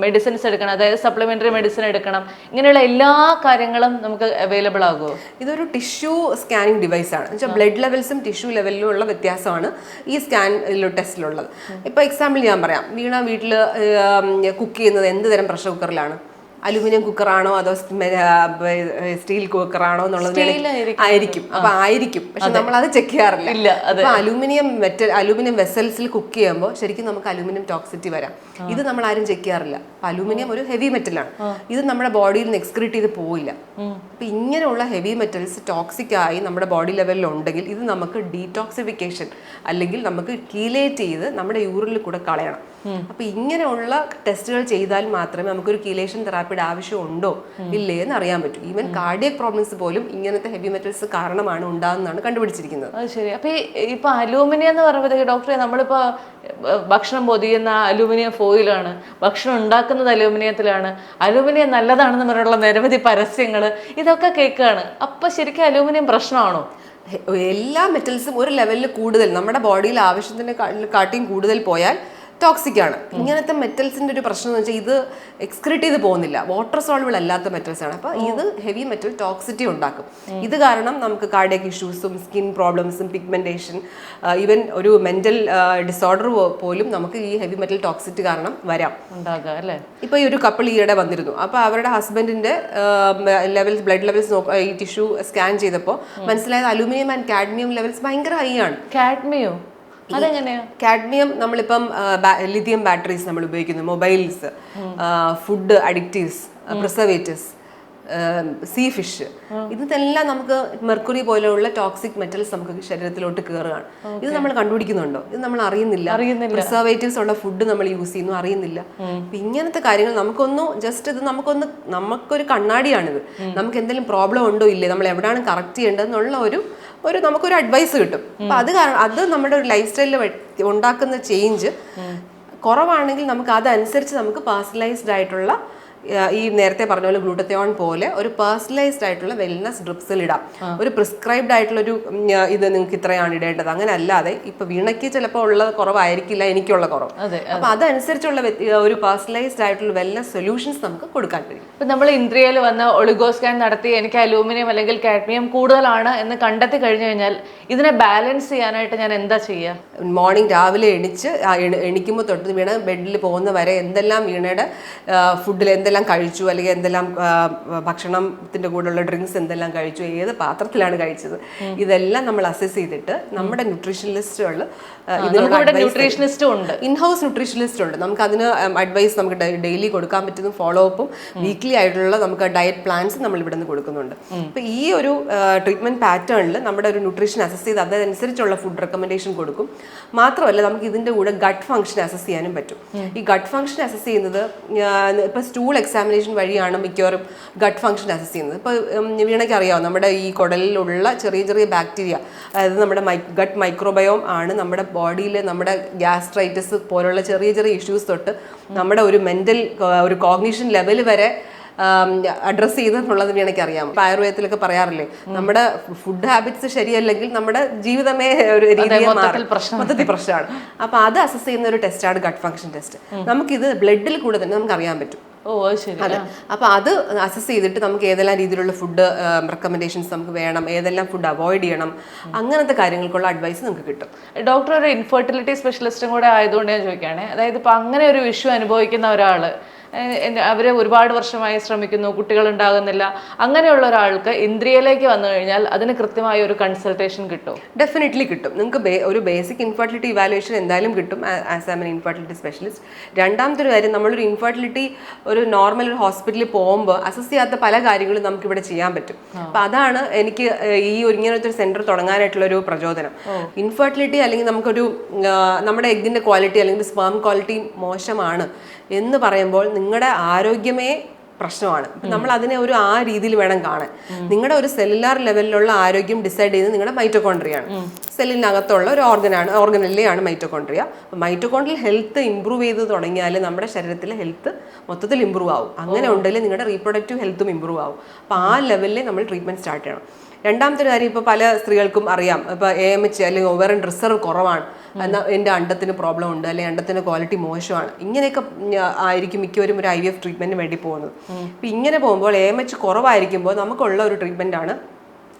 മെഡിസിൻസ് എടുക്കണം, അതായത് സപ്ലിമെന്ററി മെഡിസിൻ എടുക്കണം, ഇങ്ങനെയുള്ള എല്ലാ കാര്യങ്ങളും നമുക്ക് അവൈലബിൾ ആകുമോ? ഇതൊരു ടിഷ്യൂ സ്കാനിങ് ഡിവൈസ് ആണ്. എന്നുവെച്ചാൽ ബ്ലഡ് ലെവൽസും ടിഷ്യൂ ലെവലിലും ഉള്ള വ്യത്യാസമാണ് ഈ സ്കാൻ ടെസ്റ്റിലുള്ളത്. ഇപ്പോൾ എക്സാമ്പിൾ ഞാൻ പറയാം, വീണ വീട്ടിൽ കുക്ക് ചെയ്യുന്നത് എന്ത് തരം പ്രഷർ കുക്കറിലാണ്? അലുമിനിയം കുക്കറാണോ അതോ സ്റ്റീൽ കുക്കറാണോ എന്നുള്ളത് ആയിരിക്കും. അപ്പൊ ആയിരിക്കും, പക്ഷെ നമ്മൾ അത് ചെക്ക് ചെയ്യാറില്ല. അപ്പൊ അലുമിനിയം വെസൽസിൽ കുക്ക് ചെയ്യുമ്പോൾ ശരിക്കും നമുക്ക് അലുമിനിയം ടോക്സിറ്റി വരാം. ഇത് നമ്മൾ ആരും ചെക്ക് ചെയ്യാറില്ല. അപ്പൊ അലുമിനിയം ഒരു ഹെവി മെറ്റലാണ്, ഇത് നമ്മുടെ ബോഡിയിൽ നിന്ന് എക്സ്ക്രീറ്റ് ചെയ്ത് പോയില്ല. അപ്പൊ ഇങ്ങനെയുള്ള ഹെവി മെറ്റൽസ് ടോക്സിക് ആയി നമ്മുടെ ബോഡി ലെവലിൽ ഉണ്ടെങ്കിൽ ഇത് നമുക്ക് ഡീടോക്സിഫിക്കേഷൻ അല്ലെങ്കിൽ നമുക്ക് കീലേറ്റ് ചെയ്ത് നമ്മുടെ യൂറിനിൽ കൂടെ കളയണം. അപ്പൊ ഇങ്ങനെയുള്ള ടെസ്റ്റുകൾ ചെയ്താൽ മാത്രമേ നമുക്കൊരു കീലേഷൻ തെറാപ്പിയുടെ ആവശ്യമുണ്ടോ ഇല്ലേ എന്ന് അറിയാൻ പറ്റൂ. ഈവൻ കാർഡിയക് പ്രോബ്ലംസ് പോലും ഇങ്ങനത്തെ ഹെവി മെറ്റൽസ് കാരണമാണ് ഉണ്ടാകുന്നതാണ് കണ്ടുപിടിച്ചിരിക്കുന്നത്. അത് ശരി. അപ്പൊ ഇപ്പൊ അലൂമിനിയം എന്ന് പറയുമ്പോഴത്തേക്ക് ഡോക്ടറെ, നമ്മളിപ്പോ ഭക്ഷണം പൊതിയുന്ന അലൂമിനിയം ഫോയിലാണ്, ഭക്ഷണം ഉണ്ടാക്കുന്നത് അലൂമിനിയത്തിലാണ്, അലൂമിനിയം നല്ലതാണെന്ന് പറഞ്ഞുള്ള നിരവധി പരസ്യങ്ങൾ ഇതൊക്കെ കേൾക്കുകയാണ്. അപ്പൊ ശരിക്കും അലൂമിനിയം പ്രശ്നമാണോ? എല്ലാ മെറ്റൽസും ഒരു ലെവലിൽ കൂടുതൽ നമ്മുടെ ബോഡിയിൽ ആവശ്യത്തിന് കാട്ടിയും കൂടുതൽ പോയാൽ ടോക്സിക് ആണ്. ഇങ്ങനത്തെ മെറ്റൽസിന്റെ ഒരു പ്രശ്നം എന്ന് വെച്ചാൽ ഇത് എക്സ്ക്രീറ്റ് ചെയ്ത് പോകുന്നില്ല, വാട്ടർ സോൾബിൾ അല്ലാത്ത മെറ്റൽസ് ആണ്. അപ്പൊ ഇത് ഹെവി മെറ്റൽ ടോക്സിറ്റി ഉണ്ടാക്കും. ഇത് കാരണം നമുക്ക് കാർഡിയക് ഇഷ്യൂസും സ്കിൻ പ്രോബ്ലംസും പിഗ്മെന്റേഷൻ, ഈവൻ ഒരു മെന്റൽ ഡിസോർഡർ പോലും നമുക്ക് ഈ ഹെവി മെറ്റൽ ടോക്സിറ്റി കാരണം വരാം. അല്ലേ? ഇപ്പൊ ഈ ഒരു കപ്പിൾ ഈയിടെ വന്നിരുന്നു. അപ്പൊ അവരുടെ ഹസ്ബൻഡിന്റെ ലെവൽസ്, ബ്ലഡ് ലെവൽസ് ഈ ടിഷ്യൂ സ്കാൻ ചെയ്തപ്പോൾ മനസ്സിലായത് അലൂമിനിയം ആൻഡ് കാഡ്മിയം ലെവൽസ് ഭയങ്കര ഹൈ ആണ്. കാഡ്മിയോ? അതെങ്ങനെയാ? കാഡ്മിയം നമ്മളിപ്പം ലിഥിയം ബാറ്ററീസ് നമ്മൾ ഉപയോഗിക്കുന്നു, mobiles, food additives, preservatives, see fish, ഇതെല്ലാം നമുക്ക് മെർക്കുറി പോലെയുള്ള ടോക്സിക് മെറ്റൽസ് നമുക്ക് ശരീരത്തിലോട്ട് കയറുകയാണ്. ഇത് നമ്മൾ കണ്ടുപിടിക്കുന്നുണ്ടോ? ഇത് നമ്മൾ അറിയുന്നില്ല. പ്രിസർവേറ്റീവ്സ് ഉള്ള ഫുഡ് നമ്മൾ യൂസ് ചെയ്യുന്നു, അറിയുന്നില്ല. ഇങ്ങനത്തെ കാര്യങ്ങൾ ഇത് നമുക്കൊരു കണ്ണാടിയാണിത്. നമുക്ക് എന്തെങ്കിലും പ്രോബ്ലം ഉണ്ടോ ഇല്ലേ, നമ്മൾ എവിടെയാണ് കറക്റ്റ് ചെയ്യേണ്ടതെന്നുള്ള നമുക്കൊരു അഡ്വൈസ് കിട്ടും. അപ്പൊ അത് നമ്മുടെ ഒരു ലൈഫ് സ്റ്റൈലിൽ ഉണ്ടാക്കുന്ന ചേഞ്ച് കുറവാണെങ്കിൽ നമുക്ക് അതനുസരിച്ച് നമുക്ക് പേഴ്സണലൈസ്ഡ് ആയിട്ടുള്ള ഈ നേരത്തെ പറഞ്ഞ പോലെ ഗ്ലൂട്ടത്തിയോൺ പോലെ ഒരു പേഴ്സണലൈസ്ഡ് ആയിട്ടുള്ള വെൽനസ് ഡ്രിപ്സിൽ ഇടാം. ഒരു പ്രിസ്ക്രൈബ്ഡ് ആയിട്ടുള്ള ഒരു ഇത് നിങ്ങൾക്ക് ഇത്രയാണ് ഇടേണ്ടത്, അങ്ങനെ അല്ലാതെ ഇപ്പൊ വീണയ്ക്ക് ചിലപ്പോൾ ഉള്ളത് കുറവായിരിക്കില്ല, എനിക്കുള്ള കുറവ്. അപ്പൊ അതനുസരിച്ചുള്ള ഒരു പേഴ്സണലൈസ്ഡ് ആയിട്ടുള്ള വെൽനസ് സൊല്യൂഷൻസ് നമുക്ക് കൊടുക്കാൻ കഴിയും. ഇപ്പൊ നമ്മൾ ഇന്ത്യയിൽ വന്ന് ഒളിഗോ സ്കാൻ നടത്തി എനിക്ക് അലൂമിനിയം അല്ലെങ്കിൽ കാഡ്മിയം കൂടുതലാണ് എന്ന് കണ്ടെത്തി കഴിഞ്ഞു കഴിഞ്ഞാൽ ഇതിനെ ബാലൻസ് ചെയ്യാനായിട്ട് ഞാൻ എന്താ ചെയ്യുക? മോർണിംഗ് രാവിലെ എണിക്കുമ്പോൾ തൊട്ട് വീണ ബെഡിൽ പോകുന്ന വരെ എന്തെല്ലാം വീണയുടെ ഫുഡിൽ എന്തെല്ലാം കഴിച്ചു, അല്ലെങ്കിൽ എന്തെല്ലാം ഭക്ഷണത്തിന്റെ കൂടെയുള്ള ഡ്രിങ്ക്സ് എന്തെല്ലാം കഴിച്ചു, ഏത് പാത്രത്തിലാണ് കഴിച്ചത്, ഇതെല്ലാം നമ്മൾ അസസ് ചെയ്തിട്ട് നമ്മുടെ ന്യൂട്രീഷനിസ്റ്റുകൾ, ഇൻഹൗസ് ന്യൂട്രീഷനിസ്റ്റ് ഉണ്ട്, നമുക്ക് അതിന് അഡ്വൈസ് നമുക്ക് ഡെയിലി കൊടുക്കാൻ പറ്റുന്ന ഫോളോ അപ്പും വീക്ക്ലി ആയിട്ടുള്ള നമുക്ക് ഡയറ്റ് പ്ലാൻസ് നമ്മൾ ഇവിടെ നിന്ന് കൊടുക്കുന്നുണ്ട്. അപ്പൊ ഈ ഒരു ട്രീറ്റ്മെന്റ് പാറ്റേണിൽ നമ്മുടെ ഒരു ന്യൂട്രീഷൻ അസസ് ചെയ്ത് അതനുസരിച്ചുള്ള ഫുഡ് റെക്കമെൻഡേഷൻ കൊടുക്കും. മാത്രമല്ല നമുക്ക് ഇതിന്റെ കൂടെ ഗട്ട് ഫംഗ്ഷൻ അസസ് ചെയ്യാനും പറ്റും. ഈ ഗട്ട് ഫംഗ്ഷൻ അസസ് ചെയ്യുന്നത് ഇപ്പൊ സ്റ്റൂൾ എക്സാമിനേഷൻ വഴിയാണ് മിക്കവാറും ഗട്ട് ഫംഗ്ഷൻ അസസ് ചെയ്യുന്നത്. ഇപ്പോൾ വീണയ്ക്ക് അറിയാം, നമ്മുടെ ഈ കുടലിലുള്ള ചെറിയ ചെറിയ ബാക്ടീരിയ, അതായത് നമ്മുടെ ഗട്ട് മൈക്രോബയോം ആണ് നമ്മുടെ ബോഡിയിൽ നമ്മുടെ ഗ്യാസ്ട്രൈറ്റിസ് പോലുള്ള ചെറിയ ചെറിയ ഇഷ്യൂസ് തൊട്ട് നമ്മുടെ ഒരു മെന്റൽ ഒരു കോഗ്നിഷൻ ലെവൽ വരെ അഡ്രസ് ചെയ്തെന്നുള്ളത് വീണയ്ക്ക് അറിയാം. ആയുർവേദത്തിലൊക്കെ പറയാറില്ലേ, നമ്മുടെ ഫുഡ് ഹാബിറ്റ്സ് ശരിയല്ലെങ്കിൽ നമ്മുടെ ജീവിതമേ ഒരു രീതിയിൽ മൊത്തത്തിൽ പ്രശ്നമാണ്. അപ്പൊ അത് അസസ് ചെയ്യുന്ന ഒരു ടെസ്റ്റാണ് ഗട്ട് ഫംഗ്ഷൻ ടെസ്റ്റ്. നമുക്കിത് ബ്ലഡിൽ കൂടെ തന്നെ നമുക്ക് അറിയാൻ പറ്റും. അതെ. അപ്പൊ അത് അസസ് ചെയ്തിട്ട് നമുക്ക് ഏതെല്ലാം രീതിയിലുള്ള ഫുഡ് റെക്കമെൻഡേഷൻസ് നമുക്ക് വേണം, ഏതെല്ലാം ഫുഡ് അവോയ്ഡ് ചെയ്യണം, അങ്ങനത്തെ കാര്യങ്ങൾക്കുള്ള അഡ്വൈസ് നമുക്ക് കിട്ടും. ഡോക്ടർ ഒരു ഇൻഫെർട്ടിലിറ്റി സ്പെഷ്യലിസ്റ്റും കൂടെ ആയതുകൊണ്ട് ഞാൻ ചോദിക്കുകയാണെ, അതായത് ഇപ്പൊ അങ്ങനെ ഒരു ഇഷ്യൂ അനുഭവിക്കുന്ന ഒരാള് അവർ ഒരുപാട് വർഷമായി ശ്രമിക്കുന്നു, കുട്ടികൾ ഉണ്ടാകുന്നില്ല, അങ്ങനെയുള്ള ഒരാൾക്ക് ഇന്ദ്രിയയിലേക്ക് വന്നു കഴിഞ്ഞാൽ അതിന് കൃത്യമായ ഒരു കൺസൾട്ടേഷൻ കിട്ടും? ഡെഫിനറ്റ്ലി കിട്ടും. നിങ്ങൾക്ക് ഒരു ബേസിക് ഇൻഫെർട്ടിലിറ്റി ഇവാലുവേഷൻ എന്തായാലും കിട്ടും ആസ് ആൻ ഇൻഫെർട്ടിലിറ്റി സ്പെഷ്യലിസ്റ്റ്. രണ്ടാമത്തെ ഒരു കാര്യം, നമ്മളൊരു ഇൻഫെർട്ടിലിറ്റി ഒരു നോർമൽ ഒരു ഹോസ്പിറ്റലിൽ പോകുമ്പോൾ അസസ് ചെയ്യാത്ത പല കാര്യങ്ങളും നമുക്ക് ഇവിടെ ചെയ്യാൻ പറ്റും. അപ്പൊ അതാണ് എനിക്ക് ഈ ഇങ്ങനത്തെ ഒരു സെന്റർ തുടങ്ങാനായിട്ടുള്ള ഒരു പ്രചോദനം. ഇൻഫെർട്ടിലിറ്റി അല്ലെങ്കിൽ നമുക്കൊരു നമ്മുടെ എഗ്ഗിന്റെ ക്വാളിറ്റി അല്ലെങ്കിൽ സ്പേം ക്വാളിറ്റി മോശമാണ് എന്ന് പറയുമ്പോൾ നിങ്ങളുടെ ആരോഗ്യമേ പ്രശ്നമാണ്. നമ്മൾ അതിനെ ആ രീതിയിൽ വേണം കാണാൻ. നിങ്ങളുടെ ഒരു സെല്ലുലാർ ലെവലിലുള്ള ആരോഗ്യം ഡിസൈഡ് ചെയ്യുന്നത് നിങ്ങളുടെ മൈറ്റോകോൺട്രിയാണ്. സെല്ലിനകത്തുള്ള ഒരു ഓർഗനല്ലാണ് മൈറ്റോകോൺട്രിയ. മൈറ്റോകോൺട്രിയൽ ഹെൽത്ത് ഇംപ്രൂവ് ചെയ്ത് തുടങ്ങിയാൽ നമ്മുടെ ശരീരത്തിലെ ഹെൽത്ത് മൊത്തത്തിൽ ഇംപ്രൂവ് ആവും. അങ്ങനെ ഉണ്ടെങ്കിൽ നിങ്ങളുടെ റീപ്രൊഡക്റ്റീവ് ഹെൽത്തും ഇംപ്രൂവ് ആവും. അപ്പോൾ ആ ലെവലിൽ നമ്മൾ ട്രീറ്റ്മെന്റ് സ്റ്റാർട്ട് ചെയ്യണം. രണ്ടാമത്തെ ഒരു കാര്യം, ഇപ്പോൾ പല സ്ത്രീകൾക്കും അറിയാം, ഇപ്പോൾ AMH അല്ലെങ്കിൽ ഓവറിൻ റിസർവ് കുറവാണ്, എന്നാൽ എൻ്റെ അണ്ടത്തിന് പ്രോബ്ലം ഉണ്ട്, അല്ലെങ്കിൽ അണ്ടത്തിൻ്റെ ക്വാളിറ്റി മോശമാണ്, ഇങ്ങനെയൊക്കെ ആയിരിക്കും മിക്കവരും ഒരു IVF ട്രീറ്റ്മെന്റിന് വേണ്ടി പോകുന്നത്. അപ്പം ഇങ്ങനെ പോകുമ്പോൾ AMH കുറവായിരിക്കുമ്പോൾ നമുക്കുള്ള ഒരു ട്രീറ്റ്മെന്റ് ആണ്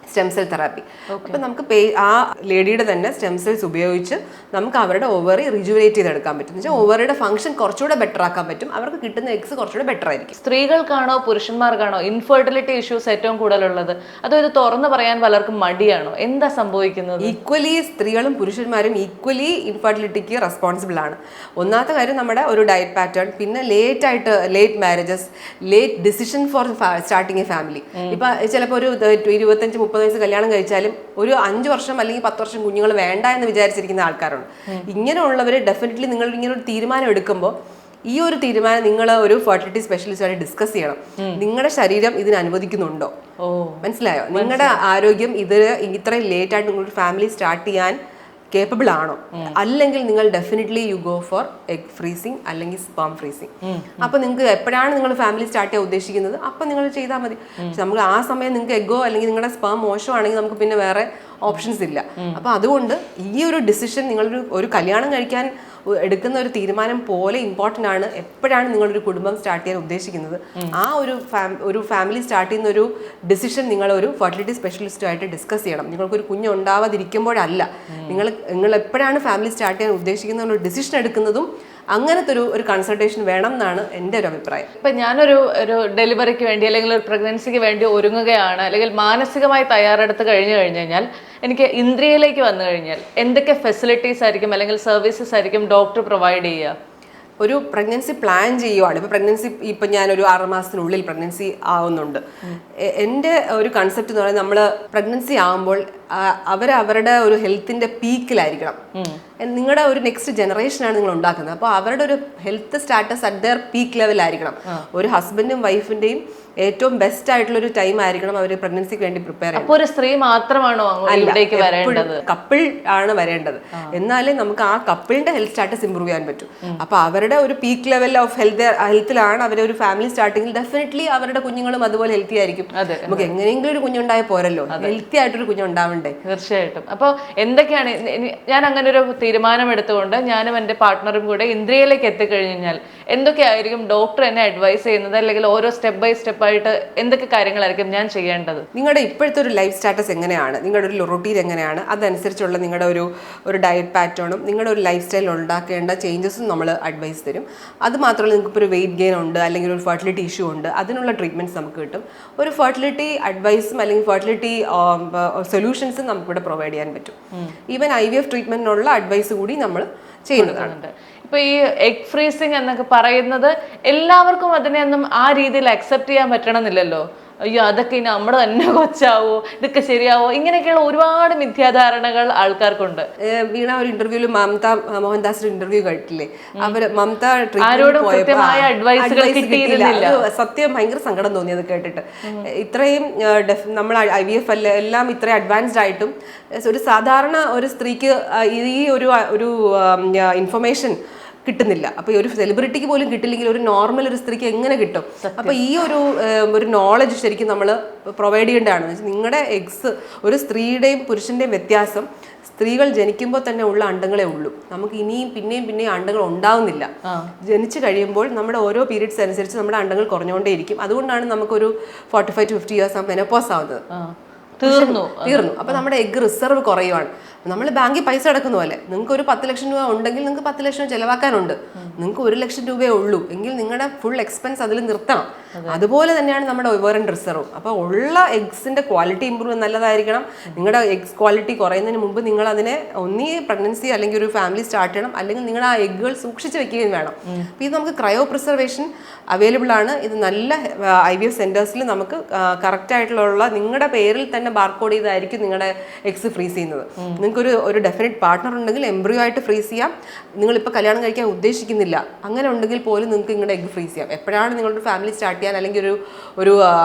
സ്റ്റെം സെൽ തെറാപ്പി. അപ്പം നമുക്ക് ആ ലേഡിയുടെ തന്നെ സ്റ്റെം സെൽസ് ഉപയോഗിച്ച് നമുക്ക് അവരുടെ ഓവറി റിജുവിനേറ്റ് ചെയ്തെടുക്കാൻ പറ്റും. എന്ന് വെച്ചാൽ ഓവറിയുടെ ഫംഗ്ഷൻ കുറച്ചുകൂടെ ബെറ്റർ ആക്കാൻ പറ്റും. അവർക്ക് കിട്ടുന്ന എഗ്സ് കുറച്ചുകൂടെ ബെറ്റർ ആയിരിക്കും. സ്ത്രീകൾക്കാണോ പുരുഷന്മാർക്കാണോ ഇൻഫെർട്ടിലിറ്റി ഇഷ്യൂസ് ഏറ്റവും കൂടുതലുള്ളത്? അതോ ഇത് തുറന്നു പറയാൻ പലർക്കും മടിയാണോ? എന്താ സംഭവിക്കുന്നത്? ഈക്വലി സ്ത്രീകളും പുരുഷന്മാരും ഈക്വലി ഇൻഫെർട്ടിലിറ്റിക്ക് റെസ്പോൺസിബിൾ ആണ്. ഒന്നാമത്തെ കാര്യം നമ്മുടെ ഒരു ഡയറ്റ് പാറ്റേൺ, പിന്നെ late marriages, late decision four starting A family. ഇപ്പൊ ചിലപ്പോൾ ഒരു 25-30 വയസ്സ് കല്യാണം കഴിച്ചാലും ഒരു 5 വർഷം അല്ലെങ്കിൽ 10 വർഷം കുഞ്ഞുങ്ങൾ വേണ്ട എന്ന് വിചാരിച്ചിരിക്കുന്ന ആൾക്കാരുണ്ട്. ഇങ്ങനെയുള്ളവർ ഡെഫിനറ്റ്ലി നിങ്ങൾ ഇങ്ങനെ ഒരു തീരുമാനം എടുക്കുമ്പോൾ ഈ ഒരു തീരുമാനം നിങ്ങൾ ഒരു ഫെർട്ടിലിറ്റി സ്പെഷ്യലിസ്റ്റുമായിട്ട് ഡിസ്കസ് ചെയ്യണം. നിങ്ങളുടെ ശരീരം ഇതിന് അനുവദിക്കുന്നുണ്ടോ? മനസ്സിലായോ? നിങ്ങളുടെ ആരോഗ്യം ഇത്രയും ലേറ്റ് ആയിട്ട് നിങ്ങളൊരു ഫാമിലി സ്റ്റാർട്ട് ചെയ്യാൻ കേപ്പബിൾ ആണോ? അല്ലെങ്കിൽ നിങ്ങൾ definitely you go for egg freezing അല്ലെങ്കിൽ സ്പേം ഫ്രീസിങ്. അപ്പൊ നിങ്ങൾക്ക് എപ്പോഴാണ് നിങ്ങൾ ഫാമിലി സ്റ്റാർട്ട് ചെയ്യാൻ ഉദ്ദേശിക്കുന്നത് അപ്പൊ നിങ്ങൾ ചെയ്താൽ മതി. നമുക്ക് ആ സമയം നിങ്ങൾക്ക് എഗ്ഗോ അല്ലെങ്കിൽ നിങ്ങളുടെ സ്പേം മോശമാണെങ്കിൽ നമുക്ക് പിന്നെ വേറെ ഓപ്ഷൻസ് ഇല്ല. അപ്പൊ അതുകൊണ്ട് ഈ ഒരു ഡിസിഷൻ നിങ്ങളൊരു കല്യാണം കഴിക്കാൻ എടുക്കുന്ന ഒരു തീരുമാനം പോലെ ഇമ്പോർട്ടൻ്റ് ആണ്. എപ്പോഴാണ് നിങ്ങളൊരു കുടുംബം സ്റ്റാർട്ട് ചെയ്യാൻ ഉദ്ദേശിക്കുന്നത് ആ ഒരു ഫാമിലി സ്റ്റാർട്ട് ചെയ്യുന്ന ഒരു ഡിസിഷൻ നിങ്ങൾ ഒരു ഫെർട്ടിലിറ്റി സ്പെഷ്യലിസ്റ്റുമായിട്ട് ഡിസ്കസ് ചെയ്യണം. നിങ്ങൾക്കൊരു കുഞ്ഞ് ഉണ്ടാവാതിരിക്കുമ്പോഴല്ല, നിങ്ങൾ എപ്പോഴാണ് ഫാമിലി സ്റ്റാർട്ട് ചെയ്യാൻ ഉദ്ദേശിക്കുന്ന ഒരു ഡിസിഷൻ എടുക്കുന്നതും അങ്ങനത്തെ ഒരു കൺസൾട്ടേഷൻ വേണം എന്നാണ് എൻ്റെ ഒരു അഭിപ്രായം. ഇപ്പം ഞാനൊരു ഡെലിവറിക്ക് വേണ്ടി അല്ലെങ്കിൽ ഒരു പ്രഗ്നൻസിക്ക് വേണ്ടി ഒരുങ്ങുകയാണ്, അല്ലെങ്കിൽ മാനസികമായി തയ്യാറെടുത്ത് കഴിഞ്ഞു കഴിഞ്ഞാൽ എനിക്ക് ഇന്ദ്രിയയിലേക്ക് വന്നു കഴിഞ്ഞാൽ എന്തൊക്കെ ഫെസിലിറ്റീസ് ആയിരിക്കും അല്ലെങ്കിൽ സർവീസസ് ആയിരിക്കും ഡോക്ടർ പ്രൊവൈഡ് ചെയ്യുക? ഒരു പ്രഗ്നൻസി പ്ലാൻ ചെയ്യുവാണ്. ഇപ്പം ഞാനൊരു 6 മാസത്തിനുള്ളിൽ പ്രഗ്നൻസി ആവുന്നുണ്ട്. എൻ്റെ ഒരു കൺസെപ്റ്റ് എന്ന് പറയുന്നത്, നമ്മൾ പ്രഗ്നൻസി ആകുമ്പോൾ അവരുടെ ഒരു ഹെൽത്തിന്റെ പീക്കിലായിരിക്കണം. നിങ്ങളുടെ ഒരു നെക്സ്റ്റ് ജനറേഷനാണ് നിങ്ങൾ ഉണ്ടാക്കുന്നത്. അപ്പോൾ അവരുടെ ഒരു health status at their peak ലെവലായിരിക്കണം. ഒരു ഹസ്ബൻഡും വൈഫിന്റെയും ഏറ്റവും ബെസ്റ്റ് ആയിട്ടുള്ള ഒരു ടൈം ആയിരിക്കണം അവർ പ്രഗ്നൻസിക്ക് വേണ്ടി പ്രിപ്പയർ ചെയ്യുന്നത്. അപ്പോൾ ഒരു സ്ത്രീ മാത്രമാണോ ഇവിടേക്ക് വരേണ്ടത്? കപ്പിൾ ആണ് വരേണ്ടത്. എന്നാലേ നമുക്ക് ആ കപ്പിളിന്റെ ഹെൽത്ത് സ്റ്റാറ്റസ് ഇമ്പ്രൂവ് ചെയ്യാൻ പറ്റും. അപ്പൊ അവരുടെ ഒരു പീക്ക് ലെവൽ ഓഫ് ഹെൽത്തിലാണ് അവരെ ഒരു ഫാമിലി സ്റ്റാർട്ടിങ്ങിൽ ഡെഫിനറ്റ്ലി അവരുടെ കുഞ്ഞുങ്ങളും അതുപോലെ ഹെൽത്തി ആയിരിക്കും. നമുക്ക് എങ്ങനെയെങ്കിലും ഒരു കുഞ്ഞുണ്ടായ പോരല്ലോ, ഹെൽത്തി ആയിട്ടൊരു കുഞ്ഞുണ്ടാവണ്ടേ? തീർച്ചയായിട്ടും. അപ്പോൾ എന്തൊക്കെയാണ്, ഞാൻ അങ്ങനെ ഒരു തീരുമാനം എടുത്തുകൊണ്ട് ഞാനും എൻ്റെ പാർട്ട്ണറും കൂടെ ഇന്ദ്രിയയിലേക്ക് എത്തിക്കഴിഞ്ഞാൽ എന്തൊക്കെയായിരിക്കും ഡോക്ടർ എന്നെ അഡ്വൈസ് ചെയ്യുന്നത്, അല്ലെങ്കിൽ ഓരോ സ്റ്റെപ്പ് ബൈ സ്റ്റെപ്പ് ആയിട്ട് എന്തൊക്കെ കാര്യങ്ങളായിരിക്കും ഞാൻ ചെയ്യേണ്ടത്? നിങ്ങളുടെ ഇപ്പോഴത്തെ ഒരു ലൈഫ് സ്റ്റാറ്റസ് എങ്ങനെയാണ്, നിങ്ങളുടെ ഒരു റൊട്ടീൻ എങ്ങനെയാണ്, അതനുസരിച്ചുള്ള നിങ്ങളുടെ ഒരു ഡയറ്റ് പാറ്റേണും നിങ്ങളുടെ ഒരു ലൈഫ് സ്റ്റൈൽ ഉണ്ടാക്കേണ്ട ചേഞ്ചസും നമ്മൾ അഡ്വൈസ് തരും. അത് മാത്രമല്ല, നിങ്ങൾക്ക് ഒരു വെയിറ്റ് ഗെയിൻ ഉണ്ട് അല്ലെങ്കിൽ ഒരു ഫെർട്ടിലിറ്റി ഇഷ്യൂ ഉണ്ട്, അതിനുള്ള ട്രീറ്റ്മെന്റ്സ് നമുക്ക് കിട്ടും. ഒരു ഫെർട്ടിലിറ്റി അഡ്വൈസും അല്ലെങ്കിൽ ഫെർട്ടിലിറ്റി സൊല്യൂഷൻസും നമുക്കിവിടെ പ്രൊവൈഡ് ചെയ്യാൻ പറ്റും. ഈവൻ IVF ട്രീറ്റ്മെന്റിനുള്ള അഡ്വൈസ് കൂടി നമ്മൾ ചെയ്യുന്നതാണ്. ഇപ്പൊ ഈ എഗ് ഫ്രീസിങ് എന്നൊക്കെ പറയുന്നത് എല്ലാവർക്കും അതിനെയൊന്നും ആ രീതിയിൽ അക്സെപ്റ്റ് ചെയ്യാൻ പറ്റണമെന്നില്ലല്ലോ. അയ്യോ അതൊക്കെ ഇനി നമ്മുടെ തന്നെ കൊച്ചാവോ, ഇതൊക്കെ ശരിയാവോ, ഇങ്ങനെയൊക്കെയുള്ള ഒരുപാട് മിഥ്യാധാരണകൾ ആൾക്കാർക്കുണ്ട്. വീണ ഒരു ഇന്റർവ്യൂല് മമത മോഹൻദാസിന്റെ ഇന്റർവ്യൂ കേട്ടില്ലേ, അവര് മമത സത്യം ഭയങ്കര സങ്കടം തോന്നി അത് കേട്ടിട്ട്. ഇത്രയും നമ്മൾ IVF എല്ലാം ഇത്രയും അഡ്വാൻസ്ഡ് ആയിട്ടും ഒരു സാധാരണ ഒരു സ്ത്രീക്ക് ഈ ഒരു ഇൻഫർമേഷൻ കിട്ടുന്നില്ല. അപ്പൊ ഒരു സെലിബ്രിറ്റിക്ക് പോലും കിട്ടില്ലെങ്കിൽ ഒരു നോർമൽ ഒരു സ്ത്രീക്ക് എങ്ങനെ കിട്ടും? അപ്പൊ ഈ ഒരു നോളജ് ശരിക്കും നമ്മൾ പ്രൊവൈഡ് ചെയ്യേണ്ടതാണ്. നിങ്ങളുടെ എഗ്സ്, ഒരു സ്ത്രീയുടെയും പുരുഷന്റെയും വ്യത്യാസം, സ്ത്രീകൾ ജനിക്കുമ്പോൾ തന്നെ ഉള്ള അണ്ടങ്ങളെ ഉള്ളൂ. നമുക്ക് ഇനിയും പിന്നെയും അണ്ടങ്ങൾ ഉണ്ടാവുന്നില്ല. ജനിച്ചു കഴിയുമ്പോൾ നമ്മുടെ ഓരോ പീരീഡ്സ് അനുസരിച്ച് നമ്മുടെ അണ്ടങ്ങൾ കുറഞ്ഞുകൊണ്ടേയിരിക്കും. അതുകൊണ്ടാണ് നമുക്കൊരു 45 to 50 years മെനോപോസ് ആവുന്നത്. തീർന്നു. അപ്പൊ നമ്മുടെ എഗ് റിസർവ് കുറയുവാണ്. നമ്മൾ ബാങ്കിൽ പൈസ അടക്കുന്ന പോലെ നിങ്ങൾക്ക് ഒരു 10 ലക്ഷം രൂപ ഉണ്ടെങ്കിൽ നിങ്ങൾക്ക് 10 ലക്ഷം ചിലവാക്കാനുണ്ട്. നിങ്ങൾക്ക് 1 ലക്ഷം രൂപയേ ഉള്ളൂ എങ്കിൽ നിങ്ങളുടെ ഫുൾ എക്സ്പെൻസ് അതിൽ നിർത്തണം. അതുപോലെ തന്നെയാണ് നമ്മുടെ ഓവർ ആൻഡ് റിസർവ്. അപ്പോൾ ഉള്ള എഗ്സിന്റെ ക്വാളിറ്റി ഇമ്പ്രൂവ് നല്ലതായിരിക്കണം. നിങ്ങളുടെ എഗ്സ് ക്വാളിറ്റി കുറയുന്നതിന് മുമ്പ് നിങ്ങൾ അതിനെ ഒന്നീ പ്രഗ്നൻസി അല്ലെങ്കിൽ ഒരു ഫാമിലി സ്റ്റാർട്ട് ചെയ്യണം, അല്ലെങ്കിൽ നിങ്ങൾ ആ എഗ്ഗുകൾ സൂക്ഷിച്ച് വെക്കുകയും വേണം. അപ്പോൾ ഇത് നമുക്ക് ക്രയോ പ്രിസർവേഷൻ അവൈലബിൾ ആണ്. ഇത് നല്ല IVF സെന്റേഴ്സിൽ നമുക്ക് കറക്റ്റ് ആയിട്ടുള്ള നിങ്ങളുടെ പേരിൽ തന്നെ ബാർകോഡ് ചെയ്തായിരിക്കും നിങ്ങളുടെ എഗ്സ് ഫ്രീസ് ചെയ്യുന്നത്. ഒരു ഡെഫിനറ്റ് പാർട്ട്ണർ ഉണ്ടെങ്കിൽ എംബ്രിയോ ആയിട്ട് ഫ്രീസ് ചെയ്യാം. നിങ്ങളിപ്പോൾ കല്യാണം കഴിക്കാൻ ഉദ്ദേശിക്കുന്നില്ല, അങ്ങനെ ഉണ്ടെങ്കിൽ പോലും നിങ്ങൾക്ക് നിങ്ങളുടെ എഗ് ഫ്രീസ് ചെയ്യാം. എപ്പോഴാണ് നിങ്ങളുടെ ഫാമിലി സ്റ്റാർട്ട് ചെയ്യാൻ അല്ലെങ്കിൽ ഒരു